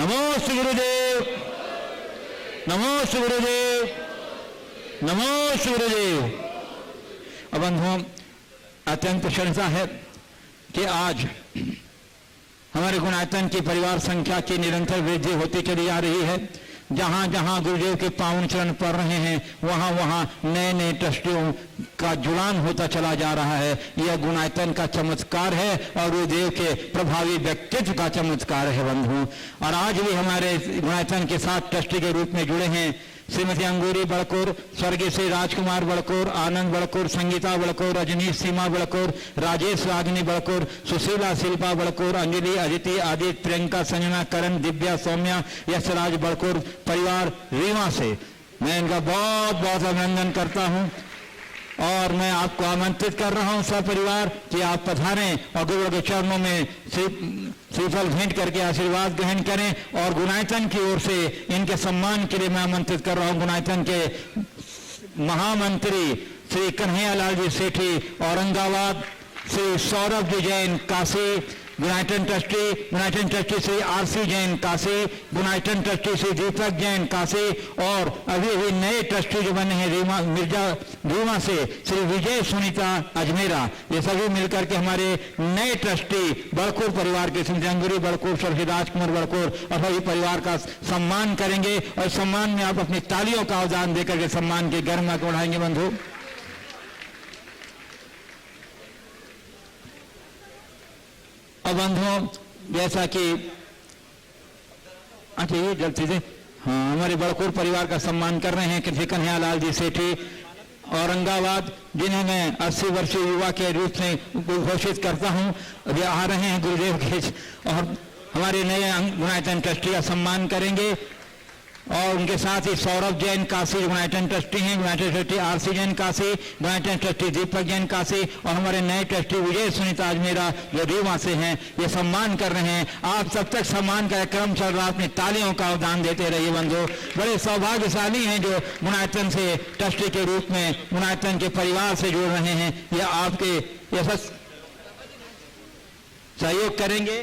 नमो श्री गुरुदेव, नमो श्री गुरुदेव, नमो श्री गुरुदेव। अब बंधुओं, अत्यंत प्रशंसा है कि आज हमारे गुणायतन की परिवार संख्या की निरंतर वृद्धि होती चली जा रही है। जहां जहां गुरुदेव के पावन चरण पड़ रहे हैं, वहां वहां नए नए ट्रस्टियों का जुड़ान होता चला जा रहा है। यह गुणायतन का चमत्कार है और गुरुदेव के प्रभावी व्यक्तित्व का चमत्कार है बंधु। और आज भी हमारे गुणायतन के साथ ट्रस्टी के रूप में जुड़े हैं श्रीमती अंगूरी बड़कोर, स्वर्गीय श्री राजकुमार बड़कोर, आनंद बड़कोर, संगीता बड़कोर, रजनीश सीमा बड़कोर, राजेश रागनी बड़कोर, सुशीला शिल्पा बड़कोर, अंजलि, अदिति, आदित्य, प्रियंका, संजना, करण, दिव्या, सौम्या, यशराज बड़कोर परिवार रीवा से मैं इनका बहुत बहुत अभिनंदन करता हूं। और मैं आपको आमंत्रित कर रहा हूं सपरिवार कि आप पधारें और गुरु के चरणों में श्रीफल भेंट करके आशीर्वाद ग्रहण करें। और गुणायतन की ओर से इनके सम्मान के लिए मैं आमंत्रित कर रहा हूं गुणायतन के महामंत्री Shri Kanhaiyalal ji Sethi Aurangabad, Shri Saurabh ji Jain Kashi, Gunayatan trustee Shri R C Jain Kashi, Gunayatan trustee Shri Deepak Jain Kashi, और अभी अभी नए ट्रस्टी जो बने हैं रीवा से श्री विजय सुनीता अजमेरा। ये सभी मिलकर के हमारे नए ट्रस्टी बड़कोर परिवार के श्री अंगूरी बड़कोर, श्री राजकुमार बड़कोर और सभी परिवार का सम्मान करेंगे। और सम्मान में आप अपनी तालियों का अवदान देकर के सम्मान के गर्मा को उड़ाएंगे बंधु। और बंधुओं, जैसा कि अच्छा ये जल्दी से हाँ, हमारे बड़कोर परिवार का सम्मान कर रहे हैं श्री कन्हैयालाल जी सेठी औरंगाबाद, जिन्हें मैं 80 वर्षीय युवा के रूप में घोषित करता हूं। अभी आ रहे हैं गुरुदेव के और हमारे नए गुणायतन ट्रस्टी का सम्मान करेंगे। और उनके साथ ही सौरभ जैन काशी गुणायतन ट्रस्टी हैं, Gunayatan trustee R C Jain Kashi, Gunayatan trustee Deepak Jain Kashi और हमारे नए ट्रस्टी विजय सुनीता अजमेरा जो रीवा से हैं, ये सम्मान कर रहे हैं। आप सब तक सम्मान का क्रम चल रहा, अपनी तालियों का अवदान देते रहिए बंधु। बड़े सौभाग्यशाली हैं जो गुणायतन से ट्रस्टी के रूप में गुणायतन के परिवार से जुड़ रहे हैं। ये आपके यशस सहयोग करेंगे।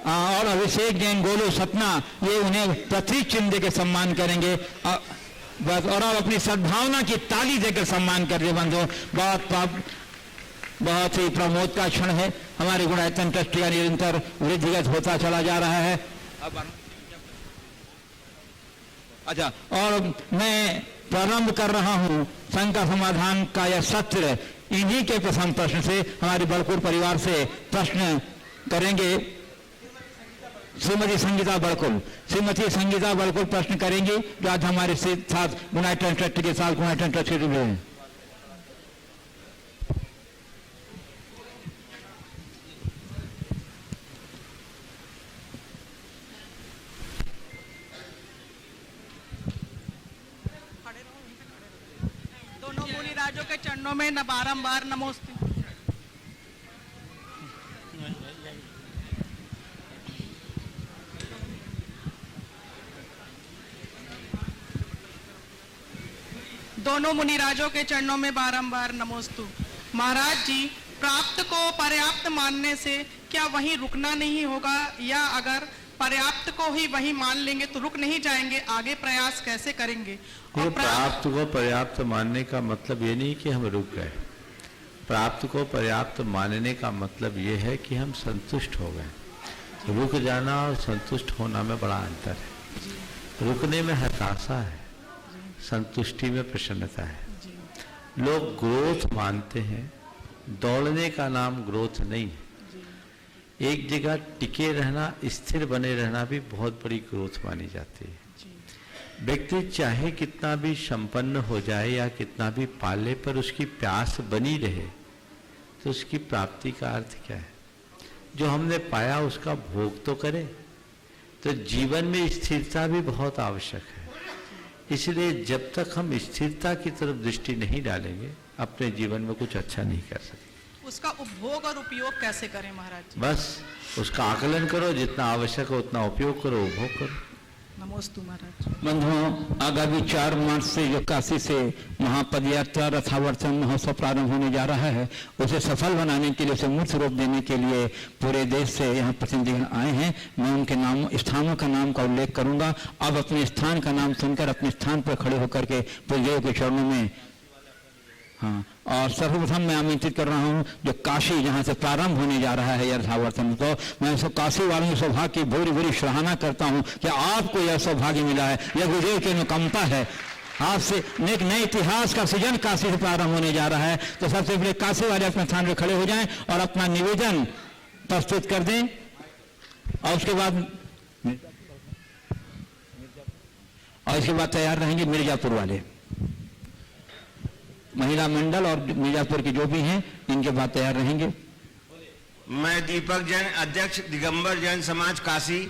और अभिषेक जैन, गोलू, सपना, ये उन्हें प्रतीक चिन्ह देकर सम्मान करेंगे। बस और आप अपनी सद्भावना की ताली देकर सम्मान कर रहे बंधु। बहुत ही प्रमोद का क्षण है। हमारे गुणायतन ट्रस्टी का निरंतर वृद्धिगत होता चला जा रहा है। अच्छा, और मैं प्रारंभ कर रहा हूं शंका समाधान का यह सत्र इन्हीं के प्रथम प्रश्न से। हमारे बड़कोर परिवार से प्रश्न करेंगे श्रीमती संगीता बड़कुल प्रश्न करेंगी, जो आज हमारे साथ गुणायतन ट्रस्ट के साथ गुणायतन ट्रस्ट के जुड़े हैं। दोनों मुनि राजों के चरणों में न बारंबार नमोस्तु। दोनों मुनिराजों के चरणों में बारंबार नमोस्तु। महाराज जी, प्राप्त को पर्याप्त मानने से क्या वहीं रुकना नहीं होगा, या अगर पर्याप्त को ही वहीं मान लेंगे तो रुक नहीं जाएंगे, आगे प्रयास कैसे करेंगे? और प्राप्त को पर्याप्त मानने का मतलब ये नहीं कि हम रुक गए। प्राप्त को पर्याप्त मानने का मतलब ये है कि हम संतुष्ट हो गए। रुक जाना और संतुष्ट होना में बड़ा अंतर है। रुकने में हताशा है, संतुष्टि में प्रसन्नता है। लोग ग्रोथ मानते हैं, दौड़ने का नाम ग्रोथ नहीं है। एक जगह टिके रहना, स्थिर बने रहना भी बहुत बड़ी ग्रोथ मानी जाती है। व्यक्ति चाहे कितना भी संपन्न हो जाए या कितना भी पाले, पर उसकी प्यास बनी रहे तो उसकी प्राप्ति का अर्थ क्या है? जो हमने पाया उसका भोग तो करे। तो जीवन में स्थिरता भी बहुत आवश्यक है। इसलिए जब तक हम स्थिरता की तरफ दृष्टि नहीं डालेंगे, अपने जीवन में कुछ अच्छा नहीं कर सकते। उसका उपभोग और उपयोग कैसे करें महाराज जी? बस उसका आकलन करो, जितना आवश्यक हो उतना उपयोग करो, उपभोग करो। नमोस्तु महाराज। बंधुओं, आगामी 4 मार्च से जो काशी से महापद यात्रा रथावर्तन महोत्सव प्रारंभ होने जा रहा है, उसे सफल बनाने के लिए, उसे मूर्त रूप देने के लिए पूरे देश से यहाँ प्रतिनिधिगण आए हैं। मैं उनके नाम, स्थानों का नाम का उल्लेख करूंगा। अब अपने स्थान का नाम सुनकर अपने स्थान पर खड़े होकर के पूज्यों के चरणों में, हाँ, और सर्वप्रथम मैं आमंत्रित कर रहा हूँ जो काशी जहाँ से प्रारंभ होने जा रहा है यह रथावर्तन, तो मैं सब काशी वालों के सौभाग्य की भूरी भूरी सराहना करता हूँ कि आपको यह सौभाग्य मिला है, यह गुरुदेव की अनुकंपा है। आज से एक नए इतिहास का सृजन काशी से प्रारंभ होने जा रहा है। तो सबसे पहले काशी वाले अपने स्थान पर खड़े हो जाएं और अपना निवेदन प्रस्तुत कर दें, और उसके बाद तैयार रहेंगे मिर्जापुर वाले, महिला मंडल और मिर्जापुर के जो भी हैं, इनके बाद तैयार रहेंगे। मैं दीपक जैन, अध्यक्ष दिगंबर जैन समाज काशी,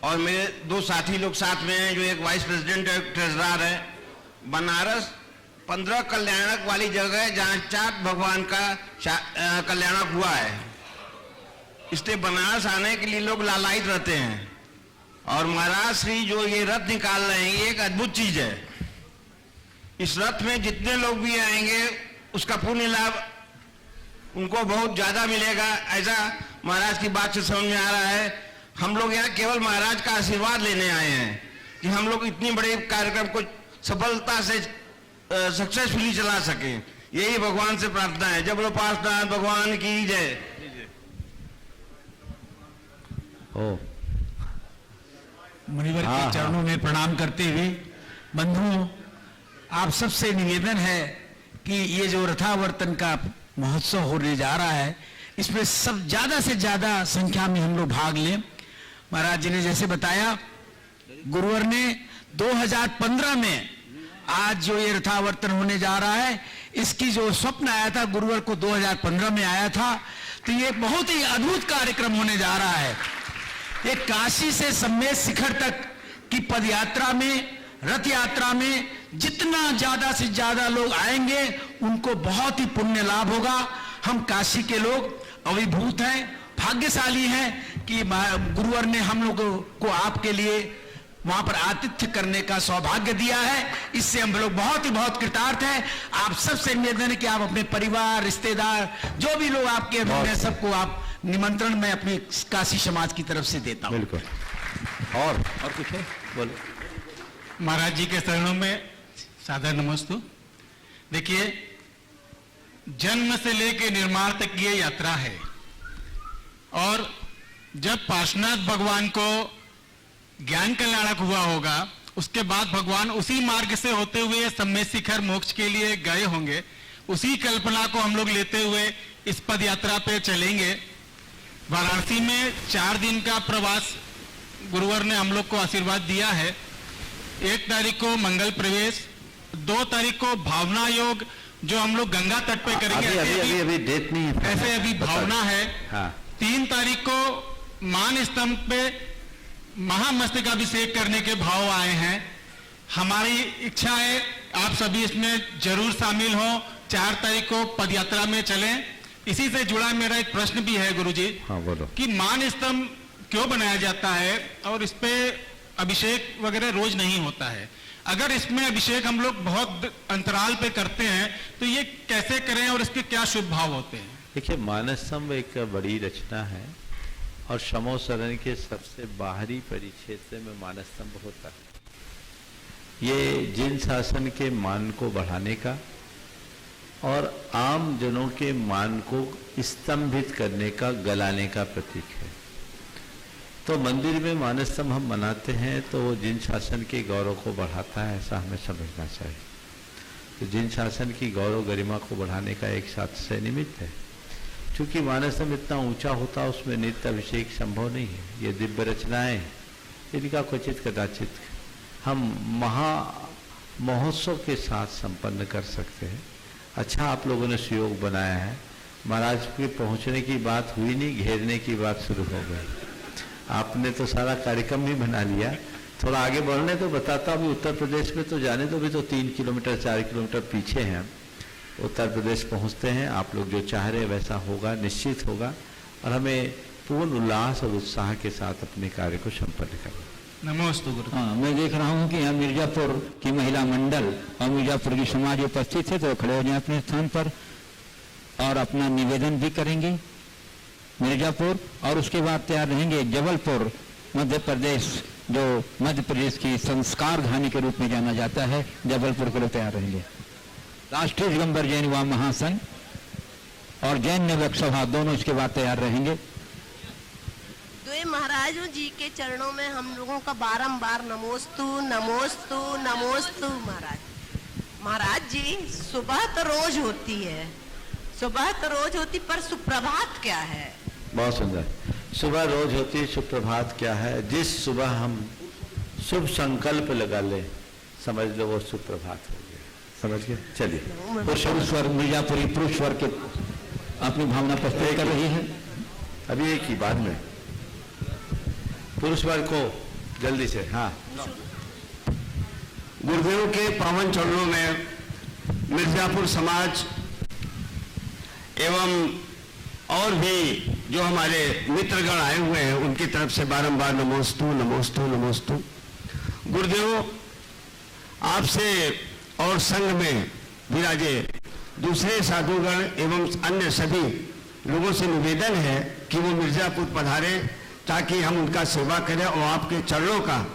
और मेरे 2 साथी लोग साथ में हैं, जो एक वाइस प्रेसिडेंट है, ट्रेजरर है। बनारस 15 कल्याणक वाली जगह है जहाँ 4 भगवान का कल्याणक हुआ है, इसलिए बनारस आने के लिए लोग लालायित रहते हैं। और महाराज श्री जो ये रथ निकाल रहे हैं, ये एक अद्भुत चीज है। इस रथ में जितने लोग भी आएंगे उसका पुण्य लाभ उनको बहुत ज्यादा मिलेगा, ऐसा महाराज की बात से समझ में आ रहा है। हम लोग यहाँ केवल महाराज का आशीर्वाद लेने आए हैं कि हम लोग इतनी बड़े कार्यक्रम को सफलता से सक्सेसफुली चला सके, यही भगवान से प्रार्थना है। जब बोलो पार्षनाथ भगवान की जय। मुनिवर के चरणों में प्रणाम करते हुए, बंधुओं, आप सबसे निवेदन है कि ये जो रथावर्तन का महोत्सव होने जा रहा है, इसमें सब ज्यादा से ज्यादा संख्या में हम लोग भाग लें। महाराज जी ने जैसे बताया, गुरुवर ने 2015 में आज जो ये रथावर्तन होने जा रहा है, इसकी जो स्वप्न आया था गुरुवर को 2015 में आया था, तो ये बहुत ही अद्भुत कार्यक्रम होने जा रहा है। ये काशी से सम्मेद शिखर तक की पद यात्रा में, रथ यात्रा में जितना ज्यादा से ज्यादा लोग आएंगे उनको बहुत ही पुण्य लाभ होगा। हम काशी के लोग अभिभूत हैं, भाग्यशाली हैं कि गुरुवर ने हम लोगों को आपके लिए वहां पर आतिथ्य करने का सौभाग्य दिया है। इससे हम लोग बहुत कृतार्थ हैं। आप सबसे निवेदन है कि आप अपने परिवार, रिश्तेदार, जो भी लोग आपके अधीन हैं, सबको आप निमंत्रण में अपनी काशी समाज की तरफ से देता हूं। बिल्कुल। और कुछ है? बोलो। महाराज जी के चरणों में सादर नमस्तु। देखिए, जन्म से लेकर निर्माण तक ये यात्रा है, और जब पार्श्वनाथ भगवान को ज्ञान कल्याणक हुआ होगा, उसके बाद भगवान उसी मार्ग से होते हुए सम्मेद शिखर मोक्ष के लिए गए होंगे। उसी कल्पना को हम लोग लेते हुए इस पद यात्रा पे चलेंगे। वाराणसी में 4 दिन का प्रवास गुरुवर ने हम लोग को आशीर्वाद दिया है। 1 तारीख को मंगल प्रवेश, 2 तारीख को भावना योग जो हम लोग गंगा तट पे करेंगे। अभी डेट नहीं है, ऐसे अभी भावना है। हाँ। 3 तारीख को मान स्तंभ पे महामस्तकाभिषेक करने के भाव आए हैं। हमारी इच्छा है आप सभी इसमें जरूर शामिल हो। 4 तारीख को पदयात्रा में चलें। इसी से जुड़ा मेरा एक प्रश्न भी है गुरुजी। हाँ, बोलो। कि मान स्तंभ क्यों बनाया जाता है और इस पे अभिषेक वगैरह रोज नहीं होता है? अगर इसमें अभिषेक हम लोग बहुत अंतराल पे करते हैं तो ये कैसे करें और इसके क्या शुभ भाव होते हैं? देखिए, मानस्तंभ एक बड़ी रचना है, और शमो सदन के सबसे बाहरी परिक्षेत्र में मानस्तंभ होता है। ये जिन शासन के मान को बढ़ाने का और आम जनों के मान को स्तंभित करने का, गलाने का प्रतीक है। तो मंदिर में मानस्तंभ हम बनाते हैं तो वो जिन शासन के गौरव को बढ़ाता है, ऐसा हमें समझना चाहिए। तो जिन शासन की गौरव गरिमा को बढ़ाने का एक साथ से निमित्त है। क्योंकि मानस्तंभ इतना ऊंचा होता, उसमें नित्य अभिषेक संभव नहीं है। ये दिव्य रचनाएं, इनका क्वचित कदाचित हम महा महोत्सव के साथ संपन्न कर सकते हैं। अच्छा, आप लोगों ने सुयोग बनाया है। महाराज के पहुंचने की बात हुई नहीं, घेरने की बात शुरू हो गई। आपने तो सारा कार्यक्रम भी बना लिया। थोड़ा आगे बढ़ने तो बताता हूँ। उत्तर प्रदेश में तो जाने तो भी तो 3 किलोमीटर 4 किलोमीटर पीछे हैं। उत्तर प्रदेश पहुँचते हैं। आप लोग जो चाह रहे वैसा होगा, निश्चित होगा, और हमें पूर्ण उल्लास और उत्साह के साथ अपने कार्य को संपन्न करें। नमोस्तु गुरु। हाँ, मैं देख रहा हूँ कि यहाँ मिर्जापुर की महिला मंडल और मिर्जापुर की समाज उपस्थित है, तो खड़े हो जाए अपने स्थान पर और अपना निवेदन भी करेंगे। मिर्जापुर और उसके बाद तैयार रहेंगे जबलपुर मध्य प्रदेश, जो मध्य प्रदेश की संस्कार घानी के रूप में जाना जाता है। जबलपुर के लिए तैयार रहेंगे। राष्ट्रीय दिगंबर जैन युवा महासंघ और जैन नवयुवक सभा दोनों इसके बाद तैयार रहेंगे। द्वे महाराजों जी के चरणों में हम लोगों का बारंबार नमोस्तु नमोस्तु नमोस्तु। महाराज जी, सुबह तो रोज होती है, सुबह तो रोज होती, पर सुप्रभात क्या है? बहुत सुंदर। सुबह रोज होती, सुप्रभात क्या है? जिस सुबह हम शुभ संकल्प लगा ले, समझ लो वो सुप्रभात हो गया। समझ गए? चलिए। पुरुष स्वर मिर्जापुरी पुरुष स्वर के अपनी भावना प्रस्तुत कर रही है। अभी एक ही बाद में पुरुष वर्ग को जल्दी से। हाँ, गुरुदेव के पावन चरणों में मिर्जापुर समाज एवं और भी जो हमारे मित्रगण आए हुए हैं उनकी तरफ से बारंबार नमोस्तु नमोस्तु नमोस्तु। गुरुदेव, आपसे और संघ में विराजे दूसरे साधुगण एवं अन्य सभी लोगों से निवेदन है कि वो मिर्जापुर पधारे, ताकि हम उनका सेवा करें और आपके चरणों का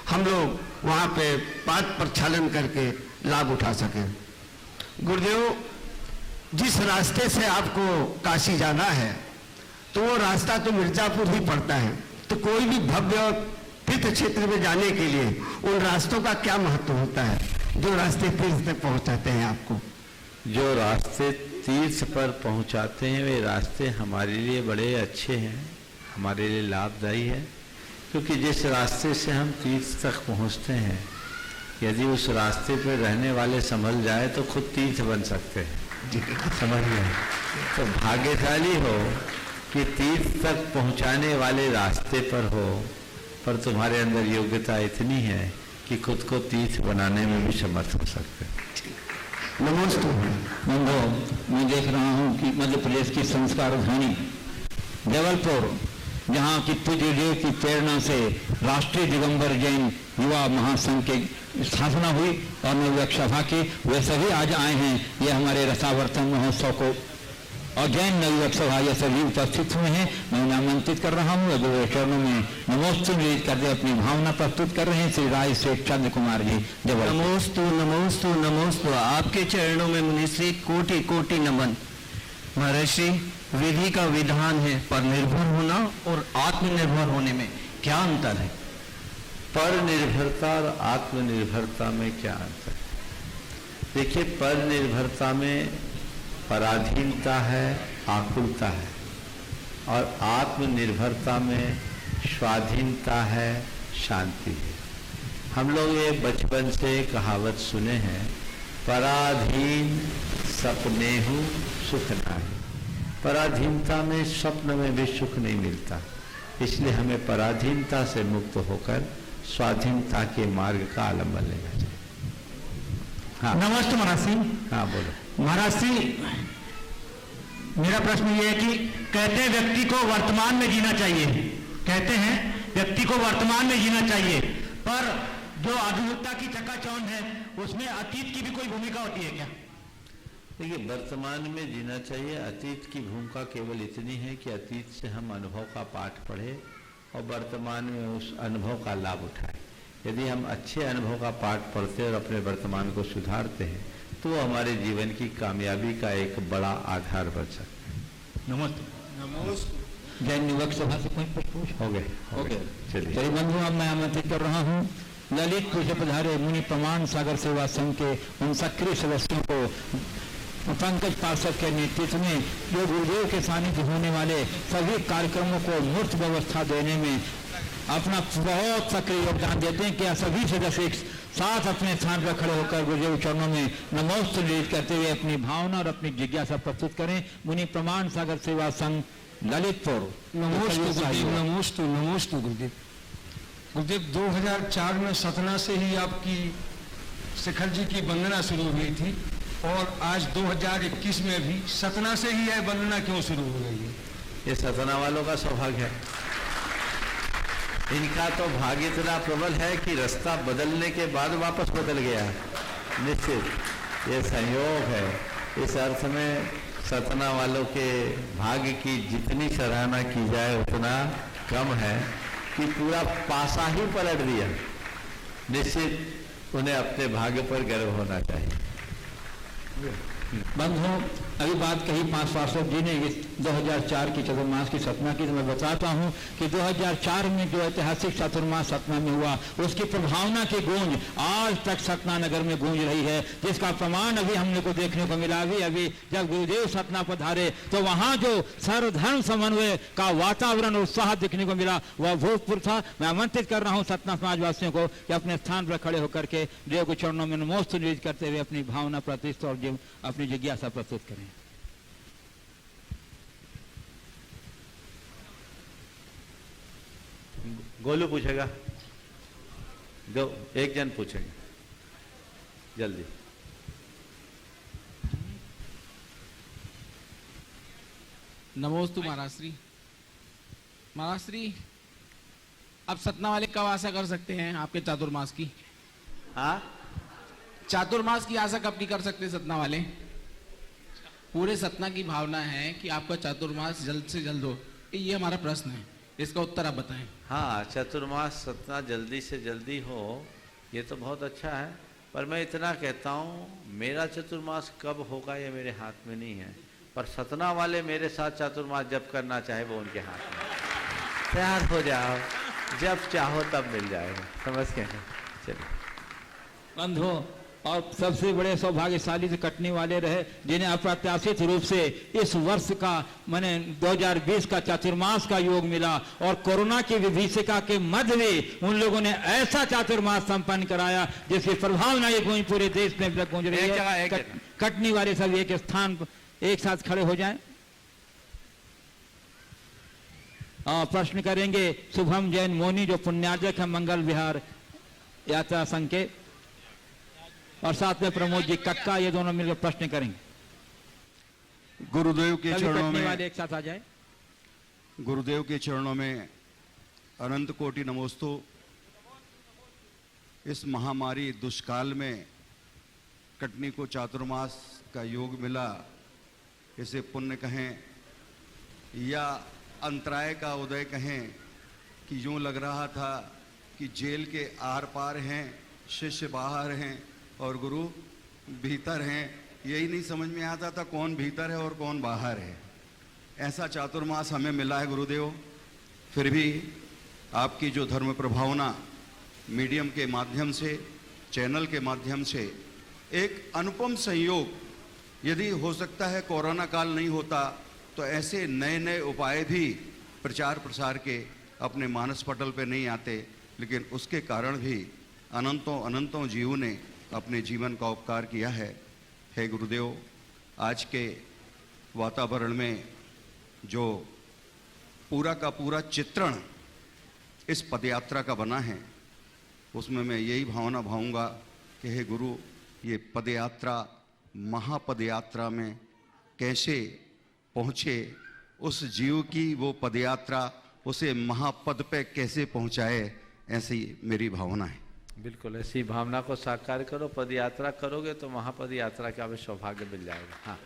हम लोग वहाँ पे पाद प्रक्षालन करके लाभ उठा सकें। गुरुदेव, जिस रास्ते से आपको काशी जाना है तो वो रास्ता तो मिर्जापुर ही पड़ता है, तो कोई भी भव्य तीर्थ क्षेत्र में जाने के लिए उन रास्तों का क्या महत्व होता है जो रास्ते तीर्थ तक पहुंचाते हैं आपको? जो रास्ते तीर्थ पर पहुंचाते हैं वे रास्ते हमारे लिए बड़े अच्छे हैं, हमारे लिए लाभदायी है, क्योंकि जिस रास्ते से हम तीर्थ तक पहुंचते हैं, यदि उस रास्ते पर रहने वाले संभल जाए तो खुद तीर्थ बन सकते हैं। समझ गए? तो भाग्यशाली हो कि तीर्थ तक पहुंचाने वाले रास्ते पर हो, पर तुम्हारे अंदर योग्यता इतनी है कि खुद को तीर्थ बनाने में भी समर्थ हो सकते हैं। नमस्ते बंधु, मैं देख रहा हूँ कि मध्य प्रदेश की संस्कार घानी जबलपुर, जहाँ की पूज्य देव की प्रेरणा से राष्ट्रीय दिगंबर जैन युवा महासंघ के स्थापना हुई और नवयुवक सभा की, वे सभी आज आए हैं। ये हमारे रसावर्तन महोत्सव को और जैन नवयुवक सभा ये सभी उपस्थित हुए हैं। मैं उन्हें आमंत्रित कर रहा हूँ। गुरु चरणों में नमोस्तु निवेदित करते अपनी भावना प्रस्तुत कर रहे हैं श्री राय शेख चंद्र कुमार जी। नमोस्तु नमोस्तु नमोस्तु। आपके चरणों में मुनिश्री कोटि कोटि नमन। महर्षि, विधि का विधान है, पर निर्भर होना और आत्मनिर्भर होने में क्या अंतर है? पर निर्भरता और आत्मनिर्भरता में क्या अंतर है? देखिए, पर निर्भरता में पराधीनता है, आकुलता है, और आत्मनिर्भरता में स्वाधीनता है, शांति है। हम लोग ये बचपन से कहावत सुने हैं, पराधीन सपनेहु सुख नाही। पराधीनता में, स्वप्न में भी सुख नहीं मिलता, इसलिए हमें पराधीनता से मुक्त होकर स्वाधीनता के मार्ग का आलम्बन लेना चाहिए। हाँ, नमस्ते महाराज सिंह। हाँ बोलो। महाराज सिंह, मेरा प्रश्न ये है कि कहते हैं व्यक्ति को वर्तमान में जीना चाहिए, कहते हैं व्यक्ति को वर्तमान में जीना चाहिए, पर जो आधुनिकता की चकाचौंध है उसमें अतीत की भी कोई भूमिका होती है क्या? देखिए, वर्तमान में जीना चाहिए। अतीत की भूमिका केवल इतनी है कि अतीत से हम अनुभव का पाठ पढ़े और वर्तमान में उस अनुभव का लाभ उठाए। यदि हम अच्छे अनुभव का पाठ पढ़ते और अपने वर्तमान को सुधारते हैं तो वो हमारे जीवन की कामयाबी का एक बड़ा आधार बन सकता है। नमस्ते। जैन युवक सभा से कोई प्रश्न हो गए? चलिए बंधु, अब मैं आमंत्रित कर रहा हूँ ललितपुर से पधारे मुनि प्रमाण सागर सेवा संघ के उन सक्रिय सदस्यों को पंकज पार्षद के नेतृत्व में, जो गुरुदेव के सानिध्य होने वाले सभी कार्यक्रमों को मूर्त व्यवस्था देने में अपना बहुत सक्रिय योगदान देते हैं। क्या सभी सदस्य एक साथ अपने स्थान पर खड़े होकर गुरुदेव चरणों में नमोस्तु निवेदित करते हुए अपनी भावना और अपनी जिज्ञासा प्रस्तुत करें। मुनि प्रमाण सागर सेवा संघ ललितपुर। नमोस्तु गुरुदेव, नमोस्तु नमोस्तु गुरुदेव। गुरुदेव, 2004 में सतना से ही आपकी शिखर जी की वंदना शुरू हुई थी और आज 2021 में भी सतना से ही यह वंदना क्यों शुरू हो गई है? ये सतना वालों का सौभाग्य है। इनका तो भाग्य इतना प्रबल है कि रास्ता बदलने के बाद वापस बदल गया। निश्चित ये संयोग है। इस अर्थ में सतना वालों के भाग्य की जितनी सराहना की जाए उतना कम है कि पूरा पासा ही पलट दिया। निश्चित उन्हें अपने भाग्य पर गर्व होना चाहिए। बंधुओं, अभी बात कही 5 पार्षद जी ने 2004 की चतुर्मास की सतना की, तो मैं बताता हूं कि 2004 में जो ऐतिहासिक चतुर्मास सतना में हुआ उसकी प्रभावना की गूंज आज तक सतना नगर में गूंज रही है, जिसका प्रमाण अभी हमने को देखने को मिला। अभी जब गुरुदेव सतना पधारे तो वहां जो सर्वधर्म समन्वय का वातावरण उत्साह देखने को मिला वह भूतपूर्व था। मैं आमंत्रित कर रहा हूँ सतना समाजवासियों को कि अपने स्थान पर खड़े होकर के देव के चरणों में नमोस्तु निवेदित करते हुए अपनी भावना प्रतिष्ठा और अपनी जिज्ञासा प्रस्तुत करें। गोलू पूछेगा, एक जन पूछेगा जल्दी। नमोस्तु महाराज श्री। महाराज श्री, अब सतना वाले कब आशा कर सकते हैं आपके चातुर्मास की? हाँ, चातुर्मास की आशा कब की कर सकते हैं सतना वाले? पूरे सतना की भावना है कि आपका चातुर्मास जल्द से जल्द हो, ये हमारा प्रश्न है, इसका उत्तर आप बताएं। हाँ, चतुर्मास सतना जल्दी से जल्दी हो ये तो बहुत अच्छा है, पर मैं इतना कहता हूँ मेरा चतुर्मास कब होगा ये मेरे हाथ में नहीं है, पर सतना वाले मेरे साथ चातुर्मास जब करना चाहे वो उनके हाथ में। तैयार हो जाओ, जब चाहो तब मिल जाएगा। समझ गए? चलिए बंधुओं, और सबसे बड़े सौभाग्यशाली से कटने वाले रहे जिन्हें अप्रत्याशित रूप से इस वर्ष का माने 2020 का चातुर्मास का योग मिला, और कोरोना की विभीषिका के मध्य में उन लोगों ने ऐसा चातुर्मास संपन्न कराया जिसकी प्रभावना ये गूंज पूरे देश में गूंज रही है। कटनी वाले सब एक स्थान एक साथ खड़े हो जाएं और प्रश्न करेंगे शुभम जैन मोनी जो पुण्यार्जक है मंगल विहार यात्रा संघ के, और साथ में प्रमोद जी कक्का, ये दोनों मिलकर प्रश्न करेंगे। गुरुदेव के चरणों में वाले एक साथ आ जाए। गुरुदेव के चरणों में अनंत कोटि नमोस्तु। इस महामारी दुष्काल में कटनी को चातुर्मास का योग मिला, इसे पुण्य कहें या अंतराय का उदय कहें कि यूं लग रहा था कि जेल के आर पार हैं, शिष्य बाहर हैं और गुरु भीतर हैं। यही नहीं समझ में आता था कौन भीतर है और कौन बाहर है। ऐसा चातुर्मास हमें मिला है गुरुदेव। फिर भी आपकी जो धर्म प्रभावना मीडियम के माध्यम से, चैनल के माध्यम से एक अनुपम संयोग, यदि हो सकता है कोरोना काल नहीं होता तो ऐसे नए नए उपाय भी प्रचार प्रसार के अपने मानस पटल पे नहीं आते, लेकिन उसके कारण भी अनंतों अनंतों जीवों ने अपने जीवन का उपकार किया है। हे गुरुदेव, आज के वातावरण में जो पूरा का पूरा चित्रण इस पदयात्रा का बना है, उसमें मैं यही भावना भाऊंगा कि हे गुरु, ये पदयात्रा महापदयात्रा में कैसे पहुँचे, उस जीव की वो पदयात्रा उसे महापद पे कैसे पहुँचाए, ऐसी मेरी भावना है। बिल्कुल ऐसी भावना को साकार करो। पद यात्रा करोगे तो महापद यात्रा का भी सौभाग्य मिल जाएगा। हाँ,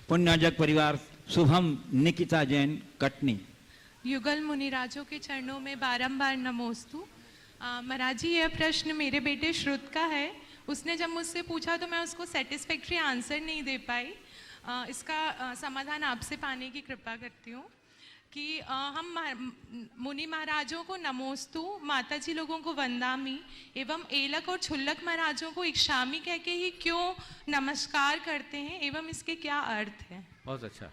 पुण्यार्जक परिवार शुभम निकिता जैन कटनी। युगल मुनिराजों के चरणों में बारंबार नमोस्तु। महाराज जी, यह प्रश्न मेरे बेटे श्रुत का है। उसने जब मुझसे पूछा तो मैं उसको सेटिस्फैक्ट्री आंसर नहीं दे पाई। इसका समाधान आपसे पाने की कृपा करती हूँ कि हम मुनि महाराजों को नमोस्तु, माता जी लोगों को वंदामी एवं एलक और छुल्लक महाराजों को इक्षामी कह के ही क्यों नमस्कार करते हैं एवं इसके क्या अर्थ है? बहुत अच्छा।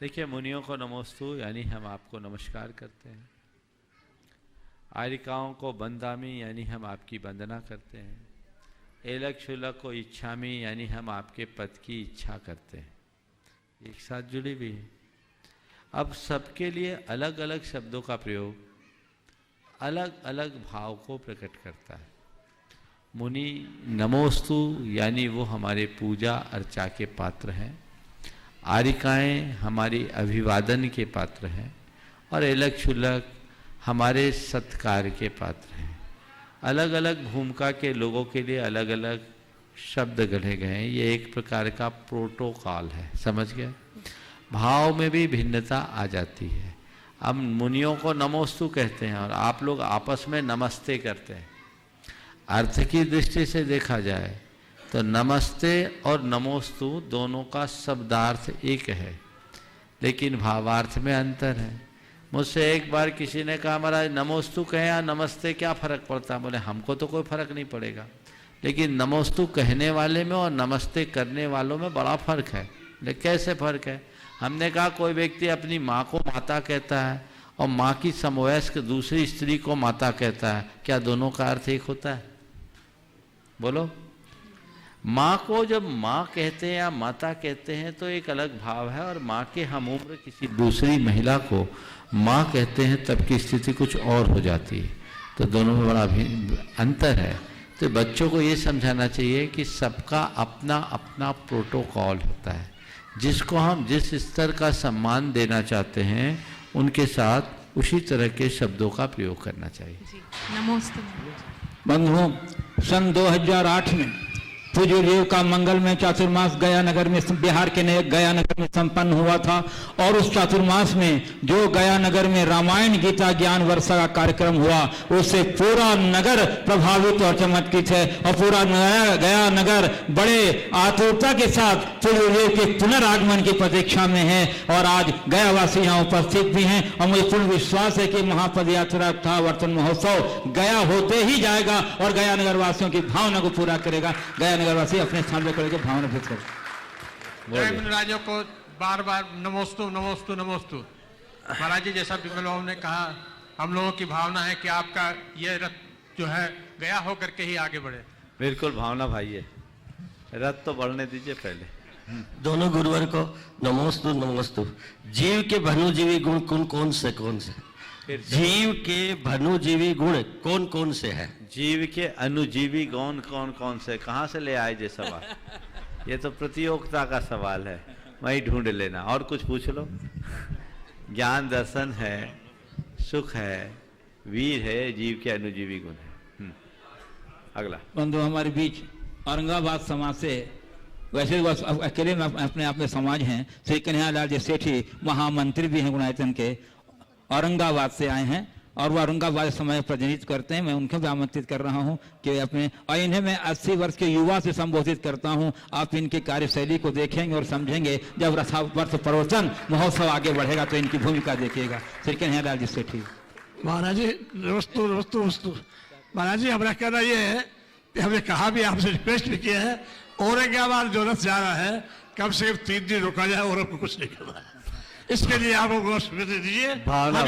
देखिए, मुनियों को नमोस्तु यानी हम आपको नमस्कार करते हैं। आर्यिकाओं को वंदामी यानी हम आपकी वंदना करते हैं। एलक छुल्लक को इच्छामी यानी हम आपके पद की इच्छा करते हैं। एक साथ जुड़ी भी है। अब सबके लिए अलग अलग शब्दों का प्रयोग अलग अलग भाव को प्रकट करता है। मुनि नमोस्तु यानी वो हमारे पूजा अर्चा के पात्र हैं। आर्यिकाएँ हमारी अभिवादन के पात्र हैं। और एलक छुल्लक हमारे सत्कार के पात्र हैं। अलग अलग भूमिका के लोगों के लिए अलग अलग शब्द गढ़े गए हैं। ये एक प्रकार का प्रोटोकॉल है, समझ गए। भाव में भी भिन्नता आ जाती है। अब मुनियों को नमोस्तु कहते हैं और आप लोग आपस में नमस्ते करते हैं। अर्थ की दृष्टि से देखा जाए तो नमस्ते और नमोस्तु दोनों का शब्दार्थ एक है, लेकिन भावार्थ में अंतर है। मुझसे एक बार किसी ने कहा, महाराज नमोस्तु कहें या नमस्ते क्या फ़र्क पड़ता है? बोले हमको तो कोई फ़र्क नहीं पड़ेगा, लेकिन नमोस्तु कहने वाले में और नमस्ते करने वालों में बड़ा फ़र्क है। लेकिन कैसे फ़र्क है? हमने कहा कोई व्यक्ति अपनी माँ को माता कहता है और माँ की समवयस्क दूसरी स्त्री को माता कहता है, क्या दोनों का अर्थ एक होता है? बोलो। माँ को जब माँ कहते हैं या माता कहते हैं तो एक अलग भाव है, और माँ के हम उम्र किसी दूसरी महिला को माँ कहते हैं तब की स्थिति कुछ और हो जाती है। तो दोनों में बड़ा अंतर है। तो बच्चों को ये समझाना चाहिए कि सबका अपना अपना प्रोटोकॉल होता है। जिसको हम जिस स्तर का सम्मान देना चाहते हैं उनके साथ उसी तरह के शब्दों का प्रयोग करना चाहिए। नमस्ते। बंधुओं, सन 2008 में पूज्य देव का मंगलमय चातुर्मास गया नगर में, बिहार के गया नगर में संपन्न हुआ था। और उस चातुर्मास में जो गया नगर में रामायण गीता ज्ञान वर्षा का कार्यक्रम हुआ, उससे पूरा नगर प्रभावित और चमत्कृत है। और पूरा गया नगर बड़े आतुरता के साथ पूज्य देव के पुनरागमन की प्रतीक्षा में है। और आज गया वासी यहाँ उपस्थित भी हैं और मुझे पूर्ण विश्वास है कि महापद यात्रा तथा वर्तन महोत्सव गया होते ही जाएगा और गया नगर वासियों की भावना को पूरा करेगा। गया नगरवासी अपने स्थान पर खड़े भावना व्यक्त करें। जय मुनिराजों को बार बार नमोस्तु नमोस्तु नमोस्तु। महाराज जी, जैसा विमल बाबू ने कहा, हम लोगों की भावना है कि आपका ये रथ जो है गया होकर के ही आगे बढ़े। बिल्कुल भावना भाई है, रथ तो बढ़ने दीजिए पहले। दोनों गुरुवर को नमोस्तु नमोस्तु। जीव के भानुजीवी गुण कौन से जीव के भानुजीवी गुण कौन कौन से है? जीव के अनुजीवी गुण कौन कौन से? कहाँ से ले आए ये सवाल? ये तो प्रतियोगिता का सवाल है, वही ढूंढ लेना। और कुछ पूछ लो। ज्ञान दर्शन है, सुख है, वीर है, जीव के अनुजीवी गुण है। अगला बंधु, हमारे बीच औरंगाबाद समाज से, वैसे बस अकेले में अपने आप में समाज हैं, श्री कन्हैयालाल जी सेठी महामंत्री भी हैं गुणायतन के, औरंगाबाद से आए हैं और वो औरंगाबाद समाज प्रतिनिधित्व करते हैं। मैं उनको भी आमंत्रित कर रहा हूं कि अपने, और इन्हें मैं 80 वर्ष के युवा से संबोधित करता हूं। आप इनके कार्यशैली को देखेंगे और समझेंगे। जब रथावर्थ प्रवचन महोत्सव आगे बढ़ेगा तो इनकी भूमिका देखिएगा। श्री कन्हैयालाल जी सेठी। महाराज जी नमस्तु नमस्तु नमस्तु। महाराज जी, हमारा कहना ये है कि हमने कहा भी, आपसे रिक्वेस्ट भी किया है, औरंगाबाद जो रथ जा रहा है कम से कम 3 दिन रुका जाए और हमको कुछ नहीं करना है। इसके लिए आप लोगों को दीजिए। भावना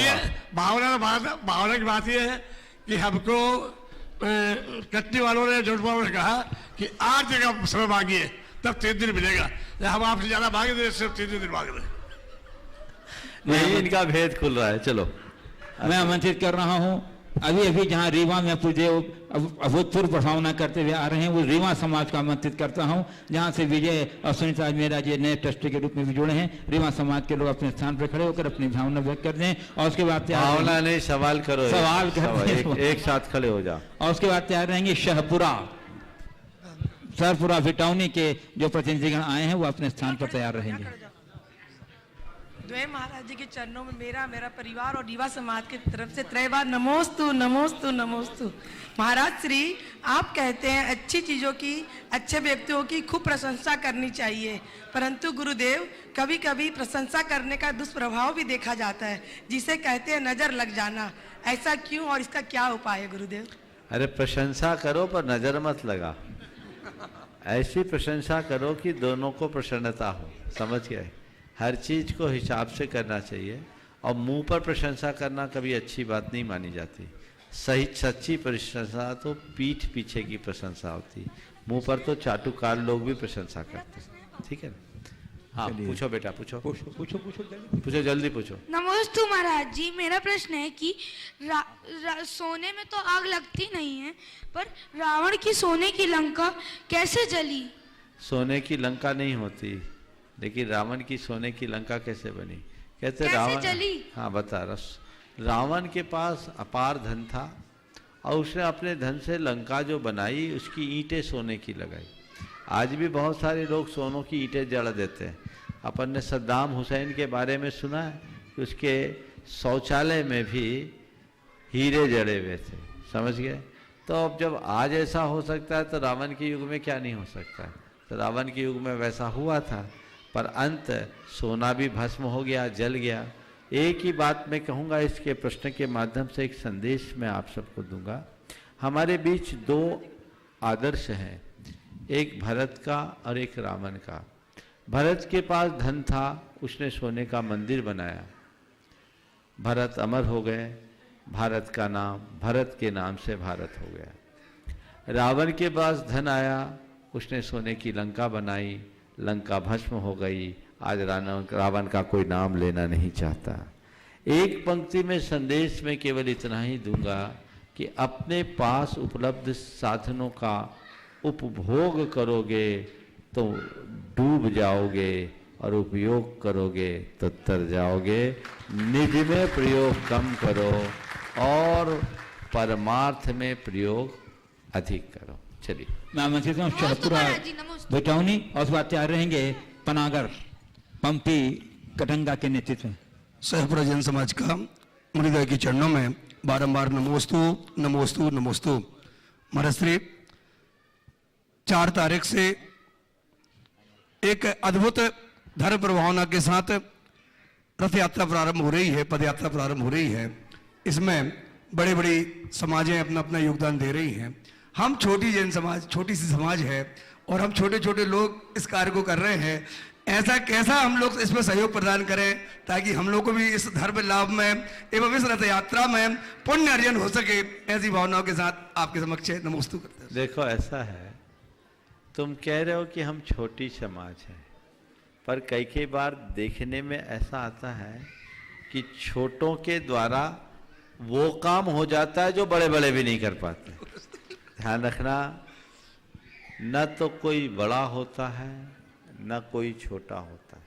की बात यह है कि हमको कटनी वालों ने, जोट वालों ने कहा कि 8 दिन का समय मांगिए तब 3 दिन मिलेगा। हम आपसे ज्यादा मांगे तो सिर्फ 3 दिन मांग रहे। नहीं, इनका भेद खुल रहा है। चलो, मैं आमंत्रित कर रहा हूं। अभी जहां रीवा में पूजे अभूतपूर्व प्रभावना करते हुए आ रहे हैं, वो रीवा समाज को आमंत्रित करता हूं, जहां से विजय और सुनीता मेरा जी नए ट्रस्टी के रूप में भी जुड़े हैं। रीवा समाज के लोग अपने स्थान पर खड़े होकर अपनी भावना व्यक्त कर दें। और उसके बाद भावना नहीं, सवाल करो। सवाल एक साथ खड़े हो जाओ। और उसके बाद तैयार रहेंगे शहपुरा, सरपुरा भिटौनी के जो प्रतिनिधिगण आए हैं वो अपने स्थान पर तैयार रहेंगे। द्वय महाराज जी के चरणों में मेरा परिवार और रीवा समाज की तरफ से त्रय बार नमोस्तु नमोस्तु नमोस्तु। महाराज श्री, आप कहते हैं अच्छी चीजों की, अच्छे व्यक्तियों की खूब प्रशंसा करनी चाहिए, परंतु गुरुदेव कभी कभी प्रशंसा करने का दुष्प्रभाव भी देखा जाता है, जिसे कहते हैं नजर लग जाना। ऐसा क्यों और इसका क्या उपाय है गुरुदेव? अरे प्रशंसा करो पर नजर मत लगा। ऐसी प्रशंसा करो कि दोनों को प्रसन्नता हो। समझ गए? हर चीज को हिसाब से करना चाहिए। और मुंह पर प्रशंसा करना कभी अच्छी बात नहीं मानी जाती। सही सच्ची प्रशंसा तो पीठ पीछे की प्रशंसा होती। मुंह पर तो चाटुकार लोग भी प्रशंसा करते हैं। ठीक है ना? हाँ, पूछो बेटा, पूछो जल्दी पूछो। नमोस्तु महाराज जी, मेरा प्रश्न है कि सोने में तो आग लगती नहीं है, पर रावण की सोने की लंका कैसे जली? सोने की लंका नहीं होती, लेकिन रावण की सोने की लंका कैसे बनी? कहते कैसे रावण जली? हाँ बता। रावण के पास अपार धन था और उसने अपने धन से लंका जो बनाई उसकी ईंटें सोने की लगाई। आज भी बहुत सारे लोग सोनों की ईंटें जड़ देते हैं। अपन ने सद्दाम हुसैन के बारे में सुना है कि उसके शौचालय में भी हीरे जड़े हुए थे, समझ गए। तो अब जब आज ऐसा हो सकता है तो रावण के युग में क्या नहीं हो सकता है। तो रावण के युग में वैसा हुआ था, पर अंत सोना भी भस्म हो गया, जल गया। एक ही बात मैं कहूँगा, इसके प्रश्न के माध्यम से एक संदेश मैं आप सबको दूंगा। हमारे बीच दो आदर्श हैं, एक भरत का और एक रावण का। भरत के पास धन था, उसने सोने का मंदिर बनाया, भरत अमर हो गए, भारत का नाम भरत के नाम से भारत हो गया। रावण के पास धन आया, उसने सोने की लंका बनाई, लंका भस्म हो गई। आज रावण का कोई नाम लेना नहीं चाहता। एक पंक्ति में संदेश में केवल इतना ही दूंगा कि अपने पास उपलब्ध साधनों का उपभोग करोगे तो डूब जाओगे और उपयोग करोगे तो तर जाओगे। निज में प्रयोग कम करो और परमार्थ में प्रयोग अधिक करो। चलिए, मैं आमंत्रित हूँ शहपुरा बेटौनी और उसके बाद तैयार रहेंगे पनागर पंपी कटंगा के नेतृत्व में। शहपुरा जैन समाज का मुनिदय के चरणों में बारंबार नमोस्तु नमोस्तु नमोस्तु। महाराज श्री 4 तारीख से एक अद्भुत धर्म प्रभावना के साथ रथ यात्रा प्रारंभ हो रही है, पद यात्रा प्रारंभ हो रही है। इसमें बड़ी बड़ी समाजें अपना अपना योगदान दे रही हैं। हम छोटी जैन समाज, छोटी सी समाज है और हम छोटे छोटे लोग इस कार्य को कर रहे हैं। ऐसा कैसा हम लोग इसमें सहयोग प्रदान करें ताकि हम लोग को भी इस धर्म लाभ में एवं इस रथ यात्रा में पुण्य अर्जन हो सके, ऐसी भावनाओं के साथ आपके समक्ष नमोस्तु करते हैं। देखो, ऐसा है, तुम कह रहे हो कि हम छोटी समाज है, पर कई बार देखने में ऐसा आता है कि छोटों के द्वारा वो काम हो जाता है जो बड़े बड़े भी नहीं कर पाते। ध्यान रखना, न तो कोई बड़ा होता है न कोई छोटा होता है।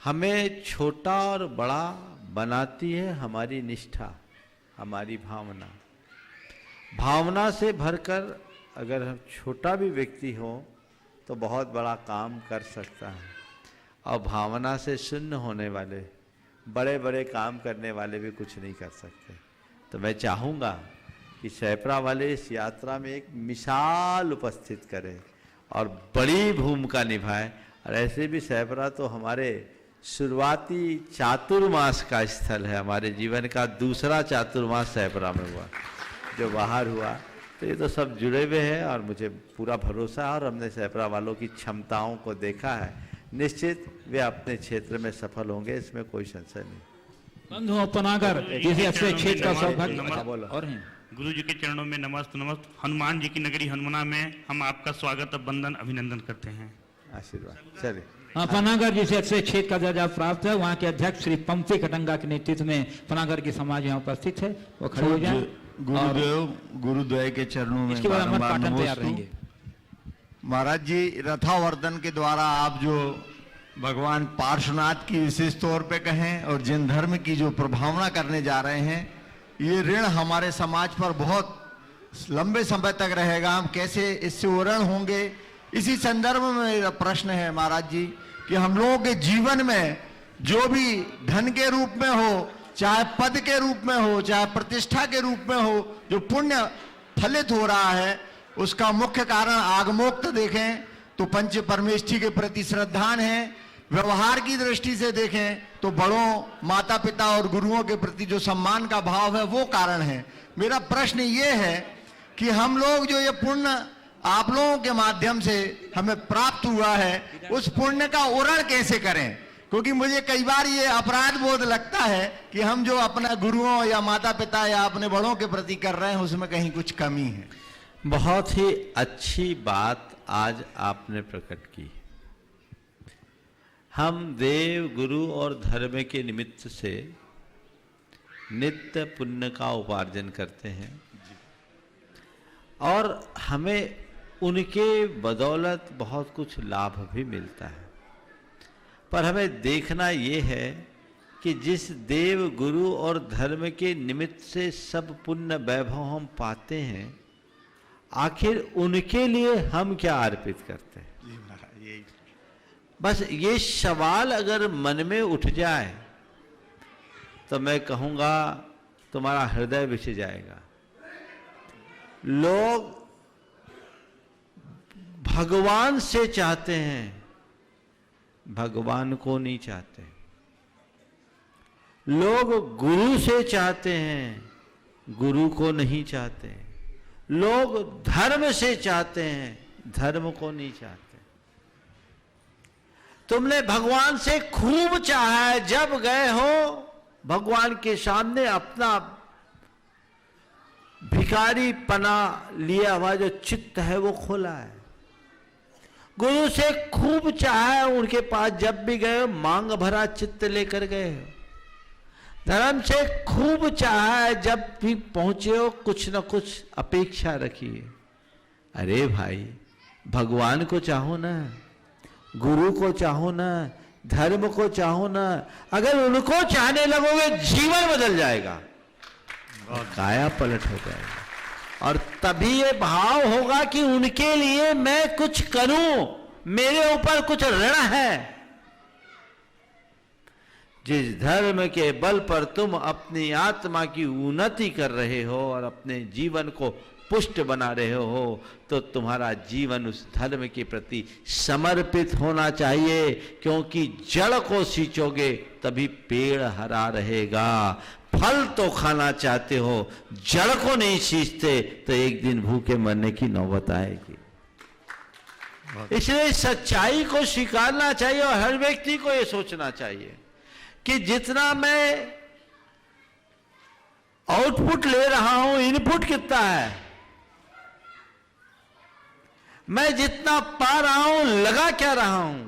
हमें छोटा और बड़ा बनाती है हमारी निष्ठा, हमारी भावना। भावना से भरकर अगर हम छोटा भी व्यक्ति हो तो बहुत बड़ा काम कर सकता है, और भावना से शून्य होने वाले बड़े बड़े काम करने वाले भी कुछ नहीं कर सकते। तो मैं चाहूँगा कि सैपरा वाले इस यात्रा में एक मिसाल उपस्थित करें और बड़ी भूमिका निभाएं। और ऐसे भी सैपरा तो हमारे शुरुआती चातुर्मास का स्थल है, हमारे जीवन का दूसरा चातुर्मास सैपरा में हुआ, जो बाहर हुआ। तो ये तो सब जुड़े हुए हैं और मुझे पूरा भरोसा है, और हमने सैपरा वालों की क्षमताओं को देखा है। निश्चित वे अपने क्षेत्र में सफल होंगे, इसमें कोई संशय नहीं। बंधुओं पनागर किसी अच्छे क्षेत्र का सौभाग्य और हैं। गुरु जी के चरणों में नमस्त नमस्त। हनुमान जी की नगरी हनुमाना में हम आपका स्वागत वंदन अभिनंदन करते हैं। आशीर्वाद। चलिए, हाँ, पनागर जिसे अच्छे क्षेत्र का दर्जा प्राप्त है, वहाँ के अध्यक्ष श्री पंपी कटंगा के नेतृत्व में पनागर की समाज यहाँ उपस्थित है, वो खड़े हो जाए। गुरुद्वय के चरणों में इसके बाद हम पाटन तैयार रहेंगे। महाराज जी, रथावर्धन के द्वारा आप जो भगवान पार्श्वनाथ की विशेष तौर पे कहें और जैन धर्म की जो प्रभावना करने जा रहे हैं, ये ऋण हमारे समाज पर बहुत लंबे समय तक रहेगा। हम कैसे इससे उरण होंगे, इसी संदर्भ में मेरा प्रश्न है महाराज जी कि हम लोगों के जीवन में जो भी धन के रूप में हो, चाहे पद के रूप में हो, चाहे प्रतिष्ठा के रूप में हो, जो पुण्य फलित हो रहा है, उसका मुख्य कारण आगमोक्त देखें तो पंच परमेष्ठी के प्रति श्रद्धान है। व्यवहार की दृष्टि से देखें तो बड़ों, माता पिता और गुरुओं के प्रति जो सम्मान का भाव है वो कारण है। मेरा प्रश्न ये है कि हम लोग जो ये पुण्य आप लोगों के माध्यम से हमें प्राप्त हुआ है, उस पुण्य का उरण कैसे करें? क्योंकि मुझे कई बार ये अपराध बोध लगता है कि हम जो अपना गुरुओं या माता पिता या अपने बड़ों के प्रति कर रहे हैं उसमें कहीं कुछ कमी है। बहुत ही अच्छी बात आज आपने प्रकट की। हम देव, गुरु और धर्म के निमित्त से नित्य पुण्य का उपार्जन करते हैं और हमें उनके बदौलत बहुत कुछ लाभ भी मिलता है। पर हमें देखना ये है कि जिस देव गुरु और धर्म के निमित्त से सब पुण्य वैभव हम पाते हैं, आखिर उनके लिए हम क्या अर्पित करते हैं? बस ये सवाल अगर मन में उठ जाए तो मैं कहूँगा तुम्हारा हृदय बिछ जाएगा। लोग भगवान से चाहते हैं, भगवान को नहीं चाहते। लोग गुरु से चाहते हैं, गुरु को नहीं चाहते। लोग धर्म से चाहते हैं, धर्म को नहीं चाहते। तुमने भगवान से खूब चाहा है, जब गए हो भगवान के सामने अपना भिखारी पना लिया हुआ जो चित्त है वो खोला है। गुरु से खूब चाहा है, उनके पास जब भी गए मांग भरा चित्त लेकर गए हो। धर्म से खूब चाहा है, जब भी पहुंचे हो कुछ न कुछ अपेक्षा रखिए। अरे भाई, भगवान को चाहो ना, गुरु को चाहो ना, धर्म को चाहो ना। अगर उनको चाहने लगोगे जीवन बदल जाएगा, काया पलट हो जाएगा। और तभी ये भाव होगा कि उनके लिए मैं कुछ करूं, मेरे ऊपर कुछ ऋण है। जिस धर्म के बल पर तुम अपनी आत्मा की उन्नति कर रहे हो और अपने जीवन को पुष्ट बना रहे हो, तो तुम्हारा जीवन उस धर्म के प्रति समर्पित होना चाहिए, क्योंकि जड़ को सींचोगे तभी पेड़ हरा रहेगा। फल तो खाना चाहते हो, जड़ को नहीं सींचते तो एक दिन भूखे मरने की नौबत आएगी। इसलिए सच्चाई को स्वीकारना चाहिए और हर व्यक्ति को यह सोचना चाहिए कि जितना मैं आउटपुट ले रहा हूं, इनपुट कितना है, मैं जितना पा रहा हूं लगा क्या रहा हूं,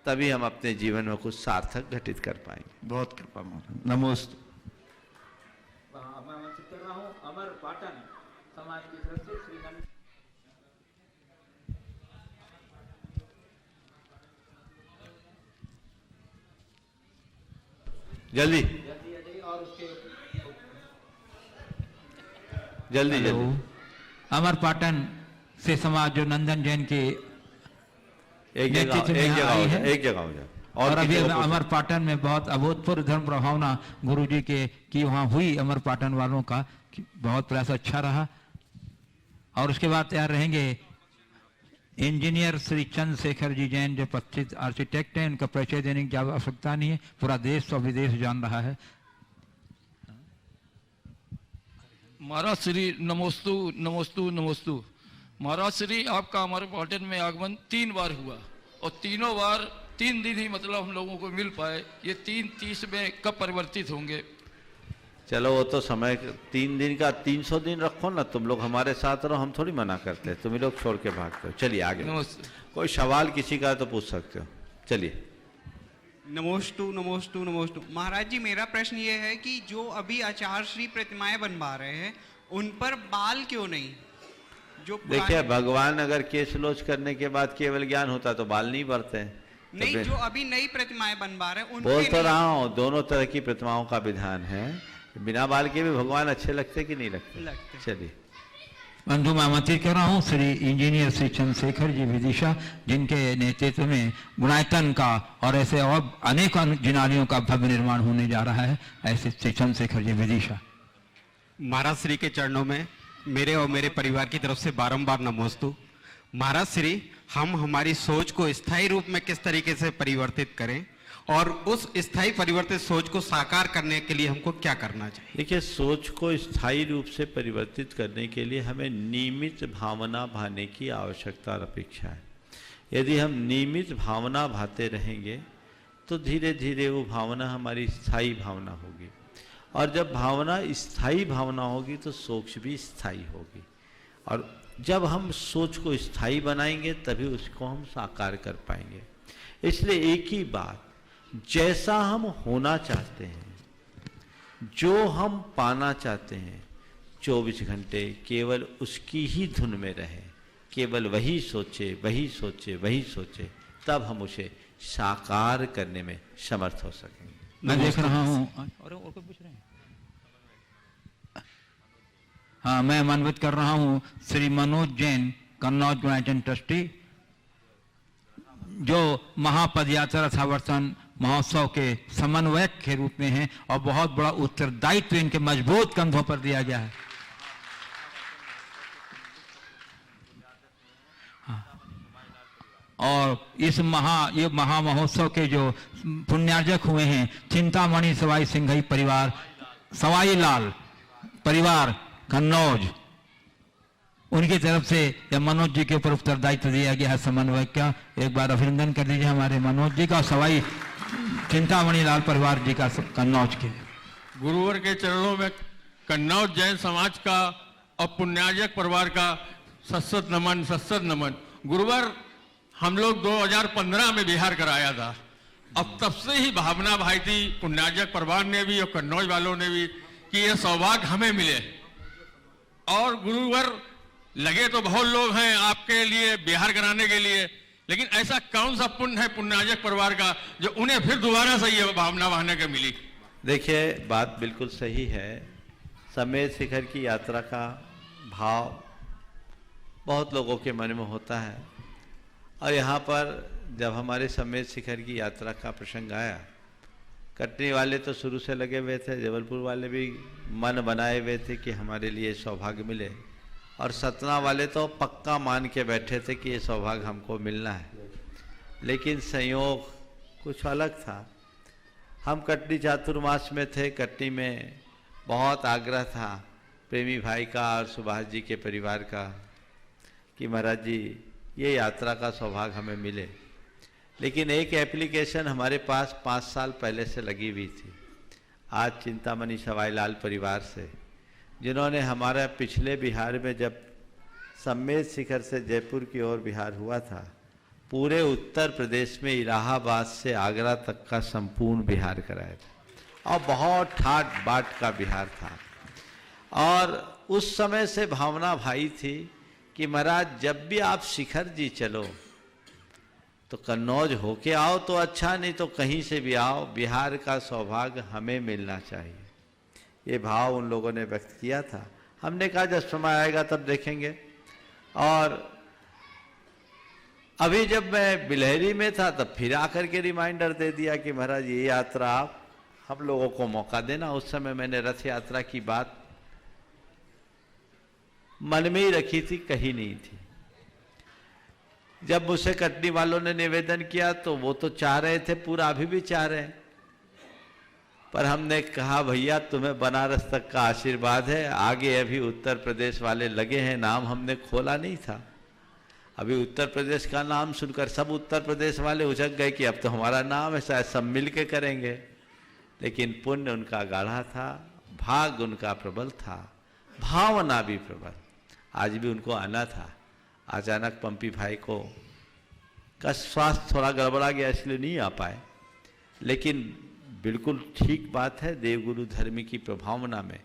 तभी हम अपने जीवन में कुछ सार्थक घटित कर पाएंगे। बहुत कृपा महाराज, नमोस्तु। अमर पाटन समाज की तरफ से श्री जल्दी और उसके जल्दी अमर पाटन से समाज जो नंदन जैन के एक जगह हो जाए। और अभी अमर पाटन में बहुत अभूतपूर्व धर्म प्रभावना गुरु जी की वहाँ हुई, अमर पाटन वालों का बहुत प्रयास अच्छा रहा। और उसके बाद तैयार रहेंगे इंजीनियर श्री चंद्रशेखर जी जैन, जो प्रसिद्ध आर्किटेक्ट हैं। इनका परिचय देने की आवश्यकता नहीं है, पूरा देश और विदेश जान रहा है। महाराज श्री नमोस्तु नमोस्तु नमोस्तु। महाराज श्री आपका हमारे पाटन में आगमन 3 बार हुआ और तीनों बार 3 दिन ही मतलब हम लोगों को मिल पाए। ये 3:30 में कब परिवर्तित होंगे? चलो वो तो समय 3 दिन का 300 दिन रखो ना, तुम लोग हमारे साथ रहो, हम थोड़ी मना करते हैं, तुम लोग छोड़ के भागते हो। चलिए आगे, कोई सवाल किसी का तो पूछ सकते हो। चलिए। नमोस्तु नमोस्तु नमोस्तु। महाराज जी, मेरा प्रश्न ये है कि जो अभी आचार्य श्री प्रतिमाएं बनवा रहे हैं उन पर बाल क्यों नहीं? जो देखिए, भगवान अगर केश लोच करने के बाद केवल ज्ञान होता तो बाल नहीं बढ़ते हैं। नहीं, जो अभी नई प्रतिमाएं बनवा रहे हैं उनके बोल तो रहा हूँ, दोनों तरह की प्रतिमाओं का विधान है। बिना बाल के भी भगवान अच्छे लगते कि नहीं लगते? चलिए। बंधु, मैं आमंत्रित कर रहा हूँ श्री इंजीनियर श्री चंद्रशेखर जी विदिशा, जिनके नेतृत्व में गुणायतन का और ऐसे और अनेक जिनालयों का भव्य निर्माण होने जा रहा है। ऐसे श्री चंद्रशेखर जी विदिशा। महाराज श्री के चरणों में मेरे और मेरे परिवार की तरफ से बारंबार नमोस्तु। महाराज श्री, हम हमारी सोच को स्थायी रूप में किस तरीके से परिवर्तित करें और उस स्थायी परिवर्तित सोच को साकार करने के लिए हमको क्या करना चाहिए? देखिए, सोच को स्थायी रूप से परिवर्तित करने के लिए हमें नियमित भावना भाने की आवश्यकता और अपेक्षा है। यदि हम नियमित भावना भाते रहेंगे तो धीरे धीरे वो भावना हमारी स्थायी भावना होगी, और जब भावना स्थायी भावना होगी तो सोच भी स्थायी होगी, और जब हम सोच को स्थायी बनाएंगे तभी उसको हम साकार कर पाएंगे। इसलिए एक ही बात, जैसा हम होना चाहते हैं, जो हम पाना चाहते हैं, 24 घंटे केवल उसकी ही धुन में रहे, केवल वही सोचे वही सोचे वही सोचे, तब हम उसे साकार करने में समर्थ हो सकेंगे। मैं देख रहा हूँ और कोई पूछ रहे हैं? हाँ, मैं मानवित कर रहा हूँ श्री मनोज जैन, कन्नौज यूनाइटेड ट्रस्टी, जो महापद यात्रा रथावर्तन महोत्सव के समन्वयक के रूप में हैं और बहुत बड़ा उत्तरदायित्व इनके मजबूत कंधों पर दिया गया है। और इस ये महा महोत्सव के जो पुण्यार्जक हुए हैं, चिंतामणि सवाई सिंघई परिवार, सवाई लाल परिवार कन्नौज, उनकी तरफ से या मनोज जी के ऊपर उत्तरदायित्व दिया गया है समन्वय का। एक बार अभिनंदन कर दीजिए हमारे मनोज जी का, सवाई चिंतामणि लाल परिवार जी का कन्नौज के। गुरुवर के चरणों में कन्नौज जैन समाज का और पुण्यार्जक परिवार का सत्सत नमन, सत्सत नमन। गुरुवर, हम लोग 2015 में बिहार कराया था, अब तब से ही भावना भाई थी पुण्यार्जक परिवार ने भी और कन्नौज वालों ने भी कि ये सौभाग्य हमें मिले। और गुरुवर, लगे तो बहुत लोग हैं आपके लिए बिहार कराने के लिए, लेकिन ऐसा कौन सा पुण्य है पुण्यार्जक परिवार का जो उन्हें फिर दोबारा से ये भावना बहाने के मिली? देखिए, बात बिल्कुल सही है। समेत शिखर की यात्रा का भाव बहुत लोगों के मन में होता है, और यहाँ पर जब हमारे समेत शिखर की यात्रा का प्रसंग आया, कटनी वाले तो शुरू से लगे हुए थे, जबलपुर वाले भी मन बनाए हुए थे कि हमारे लिए सौभाग्य मिले, और सतना वाले तो पक्का मान के बैठे थे कि ये सौभाग्य हमको मिलना है। लेकिन संयोग कुछ अलग था। हम कटनी चातुर्मास में थे, कटनी में बहुत आग्रह था प्रेमी भाई का और सुभाष जी के परिवार का कि महाराज जी ये यात्रा का सौभाग्य हमें मिले। लेकिन एक एप्लीकेशन हमारे पास 5 साल पहले से लगी हुई थी, आज चिंतामणि सवाई लाल परिवार से, जिन्होंने हमारा पिछले बिहार में जब समेत शिखर से जयपुर की ओर बिहार हुआ था, पूरे उत्तर प्रदेश में इलाहाबाद से आगरा तक का संपूर्ण बिहार कराया था, और बहुत ठाट बाट का बिहार था। और उस समय से भावना भाई थी कि महाराज जब भी आप शिखर जी चलो तो कन्नौज होके आओ तो अच्छा, नहीं तो कहीं से भी आओ, बिहार का सौभाग्य हमें मिलना चाहिए। ये भाव उन लोगों ने व्यक्त किया था। हमने कहा जब समय आएगा तब देखेंगे। और अभी जब मैं बिलहरी में था तब फिर आकर के रिमाइंडर दे दिया कि महाराज ये यात्रा आप हम लोगों को मौका देना। उस समय मैंने रथ यात्रा की बात मन में ही रखी थी, कही नहीं थी। जब मुझसे कटनी वालों ने निवेदन किया तो वो तो चाह रहे थे, पूरा अभी भी चाह रहे हैं, पर हमने कहा भैया तुम्हें बनारस तक का आशीर्वाद है, आगे अभी उत्तर प्रदेश वाले लगे हैं, नाम हमने खोला नहीं था। अभी उत्तर प्रदेश का नाम सुनकर सब उत्तर प्रदेश वाले उछक गए कि अब तो हमारा नाम है, शायद सब मिल के करेंगे। लेकिन पुण्य उनका गाढ़ा था, भाग्य उनका प्रबल था, भावना भी प्रबल। आज भी उनको आना था, अचानक पंपी भाई को का स्वास्थ्य थोड़ा गड़बड़ा गया इसलिए नहीं आ पाए। लेकिन बिल्कुल ठीक बात है, देवगुरु धर्म की प्रभावना में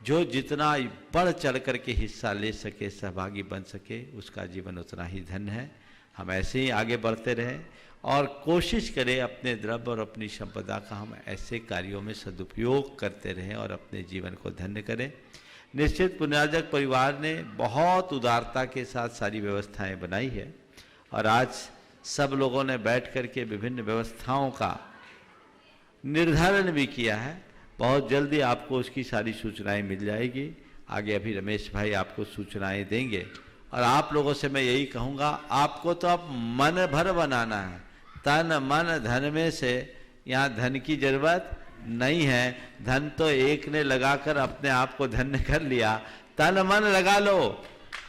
जो जितना बढ़ चढ़ करके हिस्सा ले सके, सहभागी बन सके, उसका जीवन उतना ही धन्य है। हम ऐसे ही आगे बढ़ते रहें और कोशिश करें अपने द्रव्य और अपनी संपदा का हम ऐसे कार्यों में सदुपयोग करते रहें और अपने जीवन को धन्य करें। निश्चित पुण्यार्जक परिवार ने बहुत उदारता के साथ सारी व्यवस्थाएं बनाई है, और आज सब लोगों ने बैठ करके विभिन्न व्यवस्थाओं का निर्धारण भी किया है। बहुत जल्दी आपको उसकी सारी सूचनाएं मिल जाएगी। आगे अभी रमेश भाई आपको सूचनाएं देंगे। और आप लोगों से मैं यही कहूँगा, आपको तो अब मन भर बनाना है, तन मन धन में से यहाँ धन की जरूरत नहीं है। धन तो एक ने लगाकर अपने आप को धन्य कर लिया, तन मन लगा लो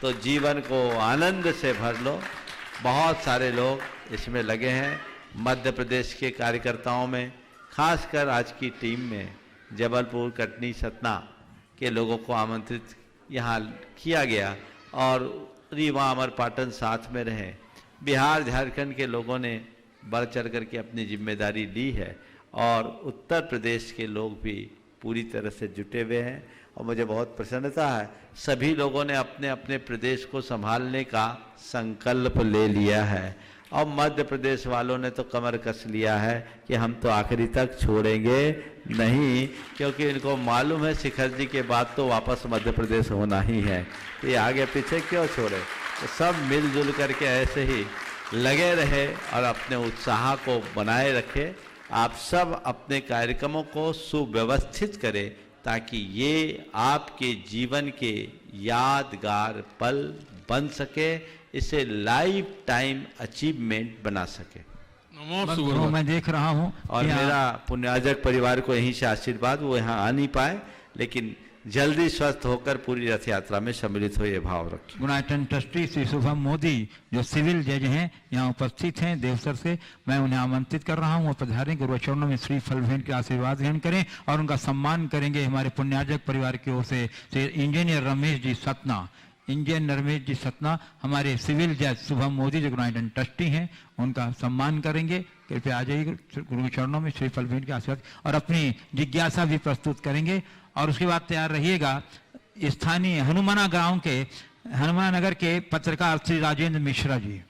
तो जीवन को आनंद से भर लो। बहुत सारे लोग इसमें लगे हैं। मध्य प्रदेश के कार्यकर्ताओं में, खासकर आज की टीम में जबलपुर, कटनी, सतना के लोगों को आमंत्रित यहाँ किया गया और रीवा, अमरपाटन साथ में रहे। बिहार, झारखंड के लोगों ने बढ़ चढ़ करके अपनी जिम्मेदारी ली है और उत्तर प्रदेश के लोग भी पूरी तरह से जुटे हुए हैं। और मुझे बहुत प्रसन्नता है, सभी लोगों ने अपने अपने प्रदेश को संभालने का संकल्प ले लिया है। और मध्य प्रदेश वालों ने तो कमर कस लिया है कि हम तो आखिरी तक छोड़ेंगे नहीं, क्योंकि इनको मालूम है शिखर जी के बाद तो वापस मध्य प्रदेश होना ही है, तो ये आगे पीछे क्यों छोड़े। तो सब मिलजुल करके ऐसे ही लगे रहे और अपने उत्साह को बनाए रखे। आप सब अपने कार्यक्रमों को सुव्यवस्थित करें ताकि ये आपके जीवन के यादगार पल बन सके, इसे लाइफ टाइम अचीवमेंट बना सके। मैं देख रहा हूँ और मेरा पुण्याजक परिवार को यहीं से आशीर्वाद, वो यहाँ आ नहीं पाए लेकिन जल्दी स्वस्थ होकर पूरी रथ यात्रा में सम्मिलित हो, ये भाव रखें। गुणायतन ट्रस्टी श्री शुभम मोदी जो सिविल जज हैं यहाँ उपस्थित हैं देवसर से, मैं उन्हें आमंत्रित कर रहा हूँ और पधारें, गुरुचरणों में श्री फल भेंट के आशीर्वाद ग्रहण करें और उनका सम्मान करेंगे। हमारे पुण्याजक परिवार की ओर से इंजीनियर रमेश जी सतना, हमारे सिविल जज शुभम मोदी जो गुणायतन ट्रस्टी हैं, उनका सम्मान करेंगे। कृपया आ जाइए गुरु चरणों में श्री फल भेंट के आशीर्वाद, और अपनी जिज्ञासा भी प्रस्तुत करेंगे। और उसके बाद तैयार रहिएगा स्थानीय हनुमाना गांव के, हनुमान नगर के पत्रकार श्री राजेंद्र मिश्रा जी।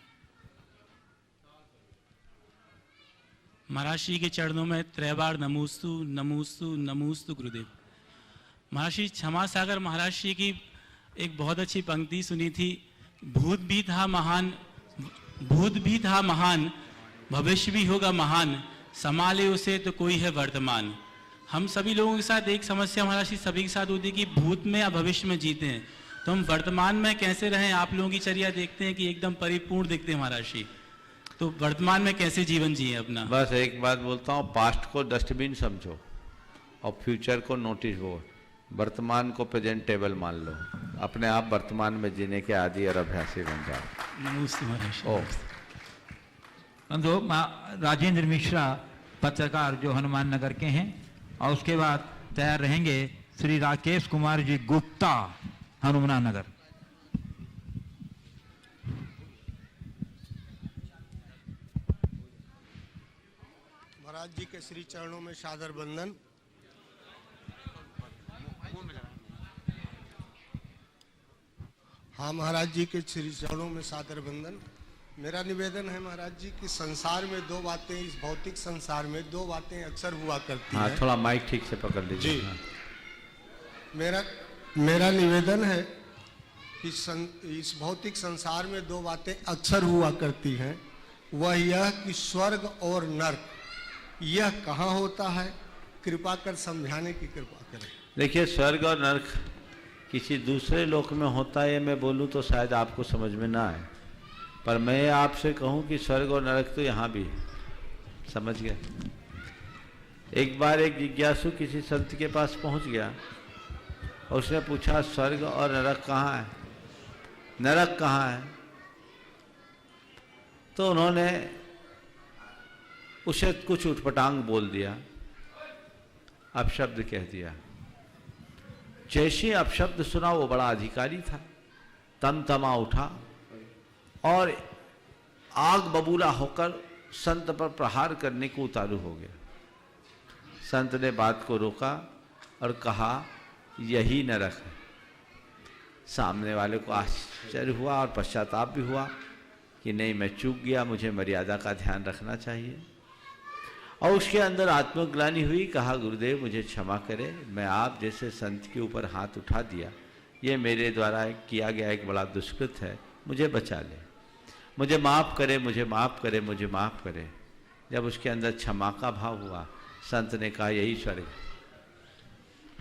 महाराज श्री के चरणों में त्रैबार नमोस्तु नमोस्तु नमोस्तु गुरुदेव। महाराज श्री क्षमा सागर महाराज श्री की एक बहुत अच्छी पंक्ति सुनी थी, भूत भी था महान भविष्य भी होगा महान, संभाले उसे तो कोई है वर्तमान। हम सभी लोगों के साथ एक समस्या महाराज जी सभी के साथ होती है कि भूत में या भविष्य में जीते हैं, तो हम वर्तमान में कैसे रहें। आप लोगों की चर्या देखते हैं कि एकदम परिपूर्ण दिखते हैं महाराज जी, तो वर्तमान में कैसे जीवन जिए अपना। बस एक बात बोलता हूँ, पास्ट को डस्टबिन समझो और फ्यूचर को नोटिस बोर्ड, वर्तमान को प्रेजेंटेबल मान लो, अपने आप वर्तमान में जीने के आदि और अभ्यासी बन जाओ। नमस्ते महाराज। राजेंद्र मिश्रा पत्रकार जो हनुमान नगर के हैं, और उसके बाद तैयार रहेंगे श्री राकेश कुमार जी गुप्ता हनुमान नगर। महाराज जी के श्री चरणों में सादर वंदन। हाँ महाराज जी के श्री चरणों में सादर वंदन। मेरा निवेदन है महाराज जी कि संसार में दो बातें, इस भौतिक संसार में दो बातें अक्सर हुआ करती हैं। थोड़ा माइक ठीक से पकड़ लीजिए। जी, मेरा निवेदन है कि इस भौतिक संसार में दो बातें अक्सर हुआ करती हैं, वह यह कि स्वर्ग और नर्क, यह कहाँ होता है, कृपा कर समझाने की कृपा करें। देखिए, स्वर्ग और नर्क किसी दूसरे लोक में होता है, मैं बोलूँ तो शायद आपको समझ में ना आए, पर मैं आपसे कहूँ कि स्वर्ग और नरक तो यहाँ भी है। समझ गए। एक बार एक जिज्ञासु किसी संत के पास पहुँच गया और उसने पूछा स्वर्ग और नरक कहाँ है, नरक कहाँ है। तो उन्होंने उसे कुछ उठपटांग बोल दिया, अपशब्द कह दिया। जैसे अपशब्द सुना, वो बड़ा अधिकारी था, तमतमा उठा और आग बबूला होकर संत पर प्रहार करने को उतारू हो गया। संत ने बात को रोका और कहा यही नरक है। सामने वाले को आश्चर्य हुआ और पश्चाताप भी हुआ कि नहीं, मैं चूक गया, मुझे मर्यादा का ध्यान रखना चाहिए। और उसके अंदर आत्मग्लानि हुई, कहा गुरुदेव मुझे क्षमा करें, मैं आप जैसे संत के ऊपर हाथ उठा दिया, ये मेरे द्वारा किया गया एक बड़ा दुष्कृत है, मुझे बचा ले, मुझे माफ़ करे, मुझे माफ़ करे, मुझे माफ़ करे। जब उसके अंदर क्षमा का भाव हुआ, संत ने कहा यही स्वर्ग।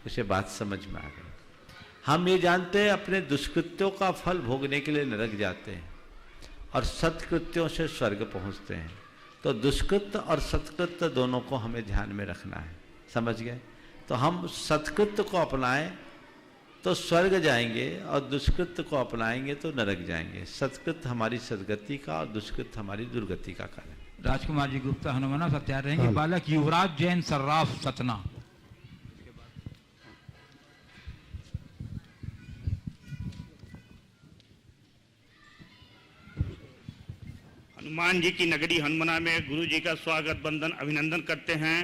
उसे बात समझ में आ गई। हम ये जानते हैं अपने दुष्कृत्यों का फल भोगने के लिए नरक जाते हैं और सत्कृत्यों से स्वर्ग पहुंचते हैं। तो दुष्कृत्य और सत्कृत्य दोनों को हमें ध्यान में रखना है। समझ गए। तो हम सत्कृत्य को अपनाएं तो स्वर्ग जाएंगे और दुष्कृत्य को अपनाएंगे तो नरक जाएंगे। सत्कृत्य हमारी सदगति का और दुष्कृत्य हमारी दुर्गति का कारण है। राजकुमार जी गुप्ता हनुमाना सब तैयार रहेंगे। बालक युवराज जैन सर्राफ सतना। हनुमान जी की नगरी हनुमना में गुरु जी का स्वागत बंदन अभिनंदन करते हैं।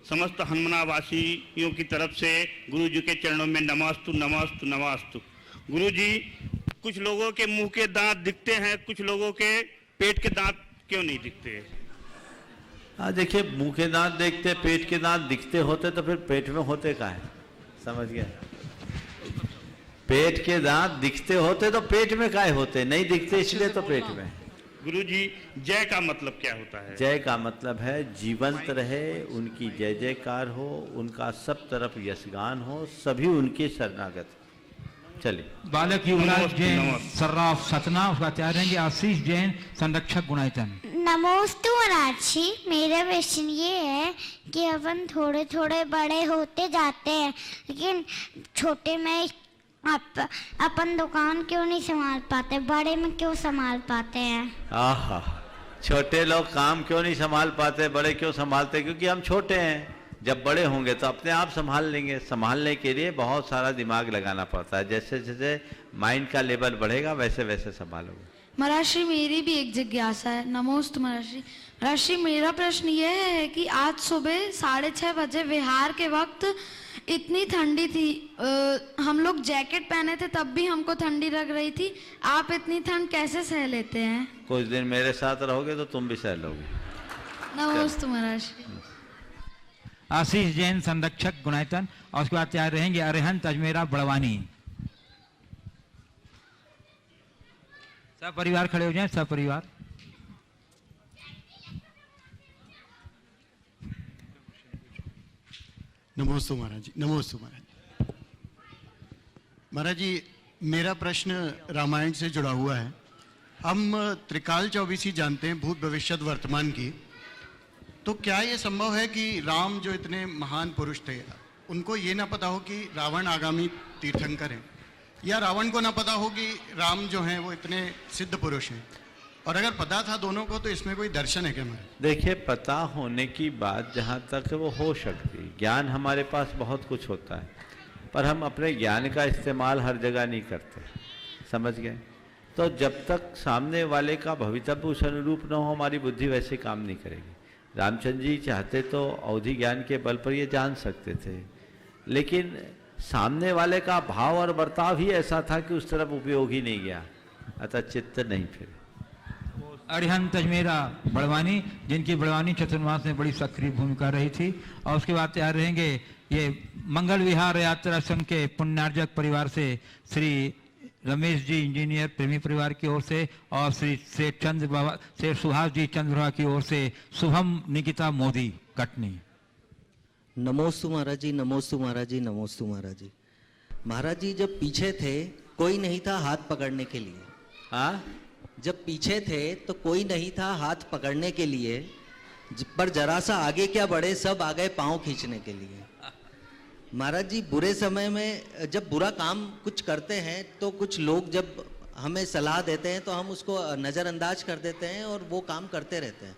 समस्त हनुमना वासियों की तरफ से गुरु जी के चरणों में नमस्तु नमस्तु नमस्तु। गुरु जी, कुछ लोगों के मुंह के दांत दिखते हैं, कुछ लोगों के पेट के दांत क्यों नहीं दिखते? हाँ देखिए, मुंह के दांत देखते, पेट के दांत दिखते होते तो फिर पेट में होते का है, समझ गए? पेट के दांत दिखते होते तो पेट में काहे होते, नहीं दिखते इसलिए तो पेट में। गुरुजी, जय का मतलब क्या होता है? जय का मतलब है जीवंत रहे, उनकी जय जयकार हो, उनका सब तरफ यशगान हो, सभी उनके शरणागत। चलिए। बालक युवराज जैन सर्राफ सतना, उसका तैयार रहेंगे आशीष जैन संरक्षक गुणायतन। नमोस्तु महाराज जी, मेरा क्वेश्चन ये है कि अपन थोड़े थोड़े बड़े होते जाते हैं, लेकिन छोटे में अपन दुकान क्यों नहीं संभाल पाते, बड़े में क्यों संभाल पाते हैं? आहा, छोटे लोग काम क्यों नहीं संभाल पाते, बड़े क्यों संभालते? क्योंकि हम छोटे हैं, जब बड़े होंगे तो अपने आप संभाल लेंगे। संभालने के लिए बहुत सारा दिमाग लगाना पड़ता है, जैसे जैसे माइंड का लेवल बढ़ेगा वैसे वैसे संभालोगे। महाराज श्री, मेरी भी एक जिज्ञासा है। नमोस्तु महाराज श्री। महाराज श्री, मेरा प्रश्न ये है कि आज सुबह 6:30 बजे विहार के वक्त इतनी ठंडी थी, हम लोग जैकेट पहने थे तब भी हमको ठंडी लग रही थी। आप इतनी ठंड कैसे सह लेते हैं? कुछ दिन मेरे साथ रहोगे तो तुम भी सह लोगे। नमोस्तु महाराज श्री। आशीष जैन संरक्षक गुणायतन, और उसके बाद तैयार रहेंगे अरिहंत अजमेरा बड़वानी। सब परिवार खड़े हो जाएं, सब परिवार। नमोस्तु महाराज जी। नमोस्तु महाराज। महाराज जी, मेरा प्रश्न रामायण से जुड़ा हुआ है। हम त्रिकाल चौबीसी जानते हैं, भूत भविष्यत वर्तमान की। तो क्या ये संभव है कि राम जो इतने महान पुरुष थे, उनको ये ना पता हो कि रावण आगामी तीर्थंकर हैं, या रावण को ना पता हो कि राम जो हैं वो इतने सिद्ध पुरुष हैं? और अगर पता था दोनों को तो इसमें कोई दर्शन है क्या महाराज? देखिए, पता होने की बात जहाँ तक वो हो सकती, ज्ञान हमारे पास बहुत कुछ होता है, पर हम अपने ज्ञान का इस्तेमाल हर जगह नहीं करते, समझ गए? तो जब तक सामने वाले का भवितव्य उस अनुरूप न हो, हमारी बुद्धि वैसे काम नहीं करेगी। रामचंद्र जी चाहते तो अवधि ज्ञान के बल पर ये जान सकते थे, लेकिन सामने वाले का भाव और बर्ताव ही ऐसा था कि उस तरफ उपयोग ही नहीं गया, अतः चित्त नहीं फिर। अरिहंत अजमेरा बड़वानी, जिनकी बड़वानी चतुर्मास में बड़ी सक्रिय भूमिका रही थी। और उसके बाद तैयार रहेंगे ये मंगल विहार यात्रा संघ के पुण्यार्जक परिवार से श्री रमेश जी इंजीनियर प्रेमी परिवार की ओर से, और श्री सुभाष जी चंद्र की ओर से शुभम निकिता मोदी कटनी। नमोस्तु महाराज जी। नमोस्तु महाराज जी। नमोस्तु महाराज जी। महाराज जी, जब पीछे थे कोई नहीं था हाथ पकड़ने के लिए। हाँ, जब पीछे थे तो कोई नहीं था हाथ पकड़ने के लिए, पर जरा सा आगे क्या बढ़े, सब आ गए पाँव खींचने के लिए। महाराज जी, बुरे समय में जब बुरा काम कुछ करते हैं तो कुछ लोग जब हमें सलाह देते हैं तो हम उसको नज़रअंदाज कर देते हैं और वो काम करते रहते हैं,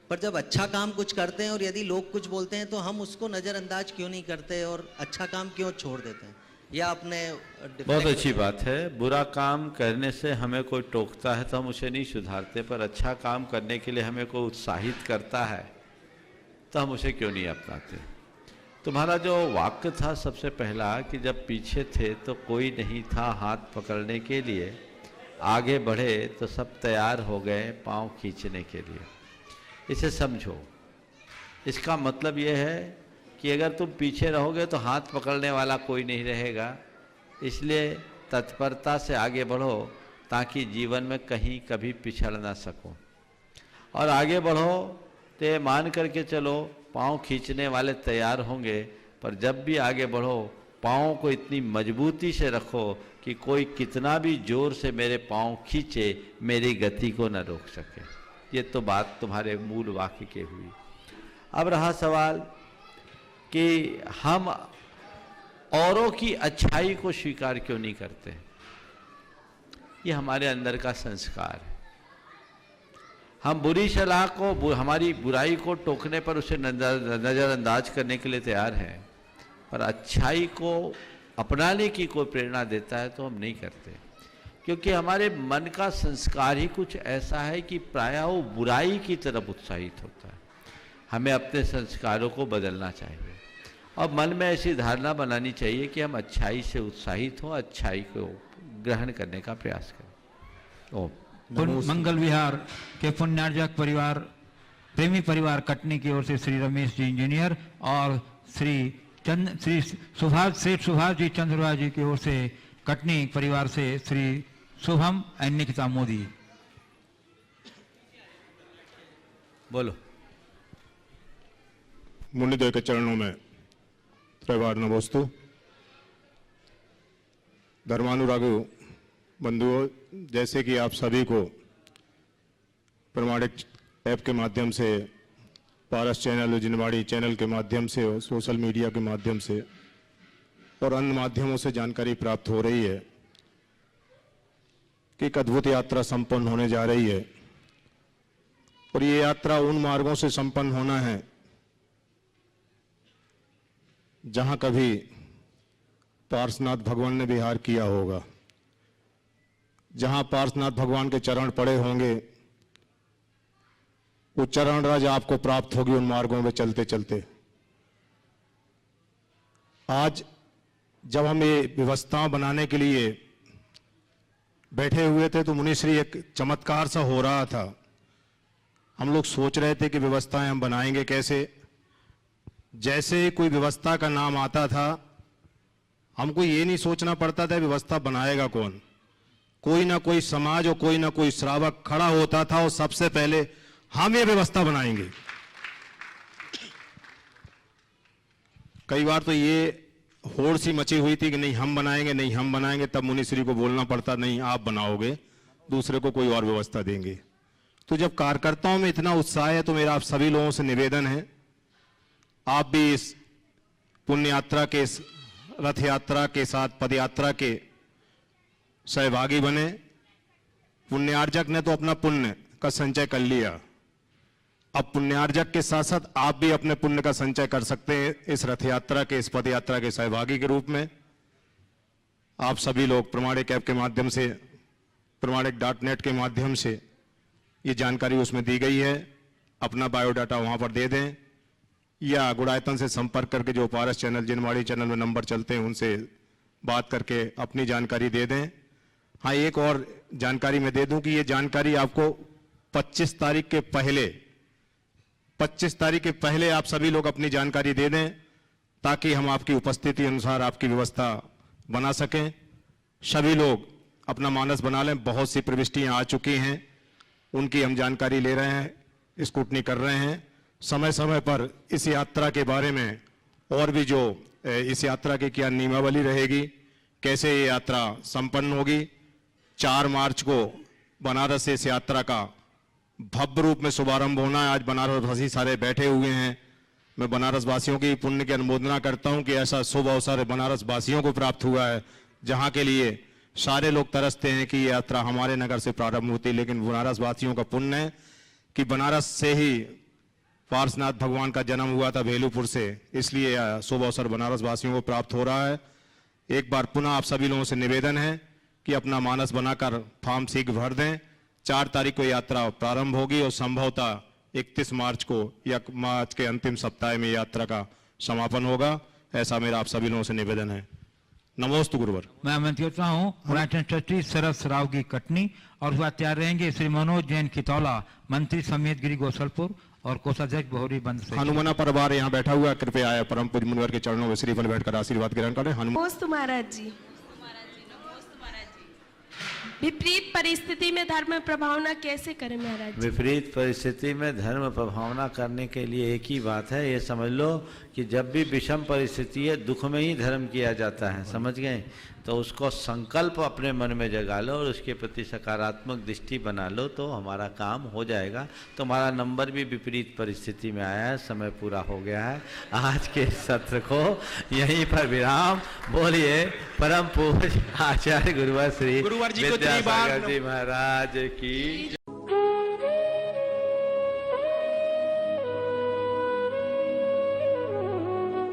पर जब अच्छा काम कुछ करते हैं और यदि लोग कुछ बोलते हैं तो हम उसको नज़रअंदाज क्यों नहीं करते और अच्छा काम क्यों छोड़ देते हैं, या अपने? बहुत अच्छी बात है। बुरा काम करने से हमें कोई टोकता है तो हम उसे नहीं सुधारते, पर अच्छा काम करने के लिए हमें कोई उत्साहित करता है तो हम उसे क्यों नहीं अपनाते। तुम्हारा जो वाक्य था सबसे पहला कि जब पीछे थे तो कोई नहीं था हाथ पकड़ने के लिए, आगे बढ़े तो सब तैयार हो गए पाँव खींचने के लिए, इसे समझो। इसका मतलब यह है कि अगर तुम पीछे रहोगे तो हाथ पकड़ने वाला कोई नहीं रहेगा, इसलिए तत्परता से आगे बढ़ो ताकि जीवन में कहीं कभी पिछड़ ना सको। और आगे बढ़ो तो ये मान करके चलो पाँव खींचने वाले तैयार होंगे, पर जब भी आगे बढ़ो पाँव को इतनी मजबूती से रखो कि कोई कितना भी जोर से मेरे पाँव खींचे मेरी गति को न रोक सके। ये तो बात तुम्हारे मूल वाक्य की हुई। अब रहा सवाल कि हम औरों की अच्छाई को स्वीकार क्यों नहीं करते। ये हमारे अंदर का संस्कार है। हम बुरी सलाह को, हमारी बुराई को टोकने पर उसे नज़रअंदाज करने के लिए तैयार हैं, पर अच्छाई को अपनाने की कोई प्रेरणा देता है तो हम नहीं करते, क्योंकि हमारे मन का संस्कार ही कुछ ऐसा है कि प्रायः वो बुराई की तरफ उत्साहित होता है। हमें अपने संस्कारों को बदलना चाहिए और मन में ऐसी धारणा बनानी चाहिए कि हम अच्छाई से उत्साहित हों, अच्छाई को ग्रहण करने का प्रयास करें। ओम मंगल विहार के पुण्यार्जक परिवार, प्रेमी परिवार कटनी की ओर से श्री रमेश जी इंजीनियर और श्री सुभाष जी चंद्रवा जी की ओर से कटनी परिवार से श्री शुभम एंड निकिता मोदी। बोलो। मुनिदेव के चरणों में त्रैवार नमोस्तु। धर्मानुरागु बंधुओं, जैसे कि आप सभी को प्रमाणिक ऐप के माध्यम से, पारस चैनल, जिनवाड़ी चैनल के माध्यम से, सोशल मीडिया के माध्यम से और अन्य माध्यमों से जानकारी प्राप्त हो रही है कि एक अद्भुत यात्रा संपन्न होने जा रही है। और ये यात्रा उन मार्गों से संपन्न होना है जहां कभी पार्श्वनाथ भगवान ने विहार किया होगा, जहां पार्श्वनाथ भगवान के चरण पड़े होंगे, वो चरण राज आपको प्राप्त होगी उन मार्गों में चलते चलते। आज जब हम ये व्यवस्था बनाने के लिए बैठे हुए थे तो मुनिश्री एक चमत्कार सा हो रहा था। हम लोग सोच रहे थे कि व्यवस्थाएं हम बनाएंगे कैसे। जैसे कोई व्यवस्था का नाम आता था, हमको ये नहीं सोचना पड़ता था व्यवस्था बनाएगा कौन। कोई ना कोई समाज और कोई ना कोई श्रावक खड़ा होता था और सबसे पहले हम ये व्यवस्था बनाएंगे। कई बार तो ये होड़ सी मची हुई थी कि नहीं हम बनाएंगे, नहीं हम बनाएंगे, तब मुनिश्री को बोलना पड़ता नहीं आप बनाओगे, दूसरे को कोई और व्यवस्था देंगे। तो जब कार्यकर्ताओं में इतना उत्साह है तो मेरा आप सभी लोगों से निवेदन है, आप भी इस पुण्य यात्रा के, इस रथ यात्रा के साथ पद यात्रा के सहभागी बने। पुण्यार्जक ने तो अपना पुण्य का संचय कर लिया, अब पुण्यार्जक के साथ साथ आप भी अपने पुण्य का संचय कर सकते हैं इस रथ यात्रा के, इस पद यात्रा के सहभागी के रूप में। आप सभी लोग प्रमाणिक ऐप के माध्यम से, प्रमाणिक.net के माध्यम से ये जानकारी उसमें दी गई है, अपना बायोडाटा वहां पर दे दें या गुड़ायतन से संपर्क करके जो पारस चैनल, जिनवाड़ी चैनल में नंबर चलते हैं उनसे बात करके अपनी जानकारी दे दें। हाँ, एक और जानकारी मैं दे दूं कि ये जानकारी आपको 25 तारीख के पहले आप सभी लोग अपनी जानकारी दे दें ताकि हम आपकी उपस्थिति अनुसार आपकी व्यवस्था बना सकें। सभी लोग अपना मानस बना लें। बहुत सी प्रविष्टियां आ चुकी हैं, उनकी हम जानकारी ले रहे हैं, स्क्रूटनी कर रहे हैं। समय समय पर इस यात्रा के बारे में और भी जो इस यात्रा की क्या नियमावली रहेगी, कैसे ये यात्रा संपन्न होगी। 4 मार्च को बनारस से इस यात्रा का भव्य रूप में शुभारंभ होना है। आज बनारस वासी सारे बैठे हुए हैं। मैं बनारस वासियों की पुण्य की अनुमोदना करता हूं कि ऐसा शुभ अवसर बनारस वासियों को प्राप्त हुआ है, जहां के लिए सारे लोग तरसते हैं कि ये यात्रा हमारे नगर से प्रारंभ होती है, लेकिन बनारस वासियों का पुण्य है कि बनारस से ही पार्श्वनाथ भगवान का जन्म हुआ था भेलूपुर से, इसलिए शुभ अवसर बनारस वासियों को प्राप्त हो रहा है। एक बार पुनः आप सभी लोगों से निवेदन है कि अपना मानस बनाकर फॉर्म शीघ्र भर दें। 4 तारीख को यात्रा प्रारंभ होगी और संभवतः 31 मार्च को या मार्च के अंतिम सप्ताह में यात्रा का समापन होगा। ऐसा मेरा आप सभी लोगों से निवेदन है। नमोस्तु गुरुवर। मैं आमंत्रित करता हूँ पुरातन ट्रस्टी सरस राव की कटनी और वह तैयार रहेंगे श्री मनोज जैन खितौला, मंत्री समेत गिरी गौसलपुर और कोषाध्यक्ष बहुरी बंद से। हनुमाना परिवार यहाँ बैठा हुआ है, कृपया आए परम पूज्य मुनिवर के चरणों में श्रीफल बैठकर आशीर्वाद ग्रहण करें। नमोस्तु महाराज जी। विपरीत परिस्थिति में धर्म प्रभावना कैसे करें महाराज? विपरीत परिस्थिति में धर्म प्रभावना करने के लिए एक ही बात है, ये समझ लो कि जब भी विषम परिस्थिति है, दुख में ही धर्म किया जाता है, समझ गए? तो उसको संकल्प अपने मन में जगा लो और उसके प्रति सकारात्मक दृष्टि बना लो तो हमारा काम हो जाएगा। तुम्हारा नंबर भी विपरीत परिस्थिति में आया है, समय पूरा हो गया है। आज के सत्र को यहीं पर विराम। बोलिए परम पूज्य आचार्य गुरुवर श्री विद्यासागर जी महाराज की।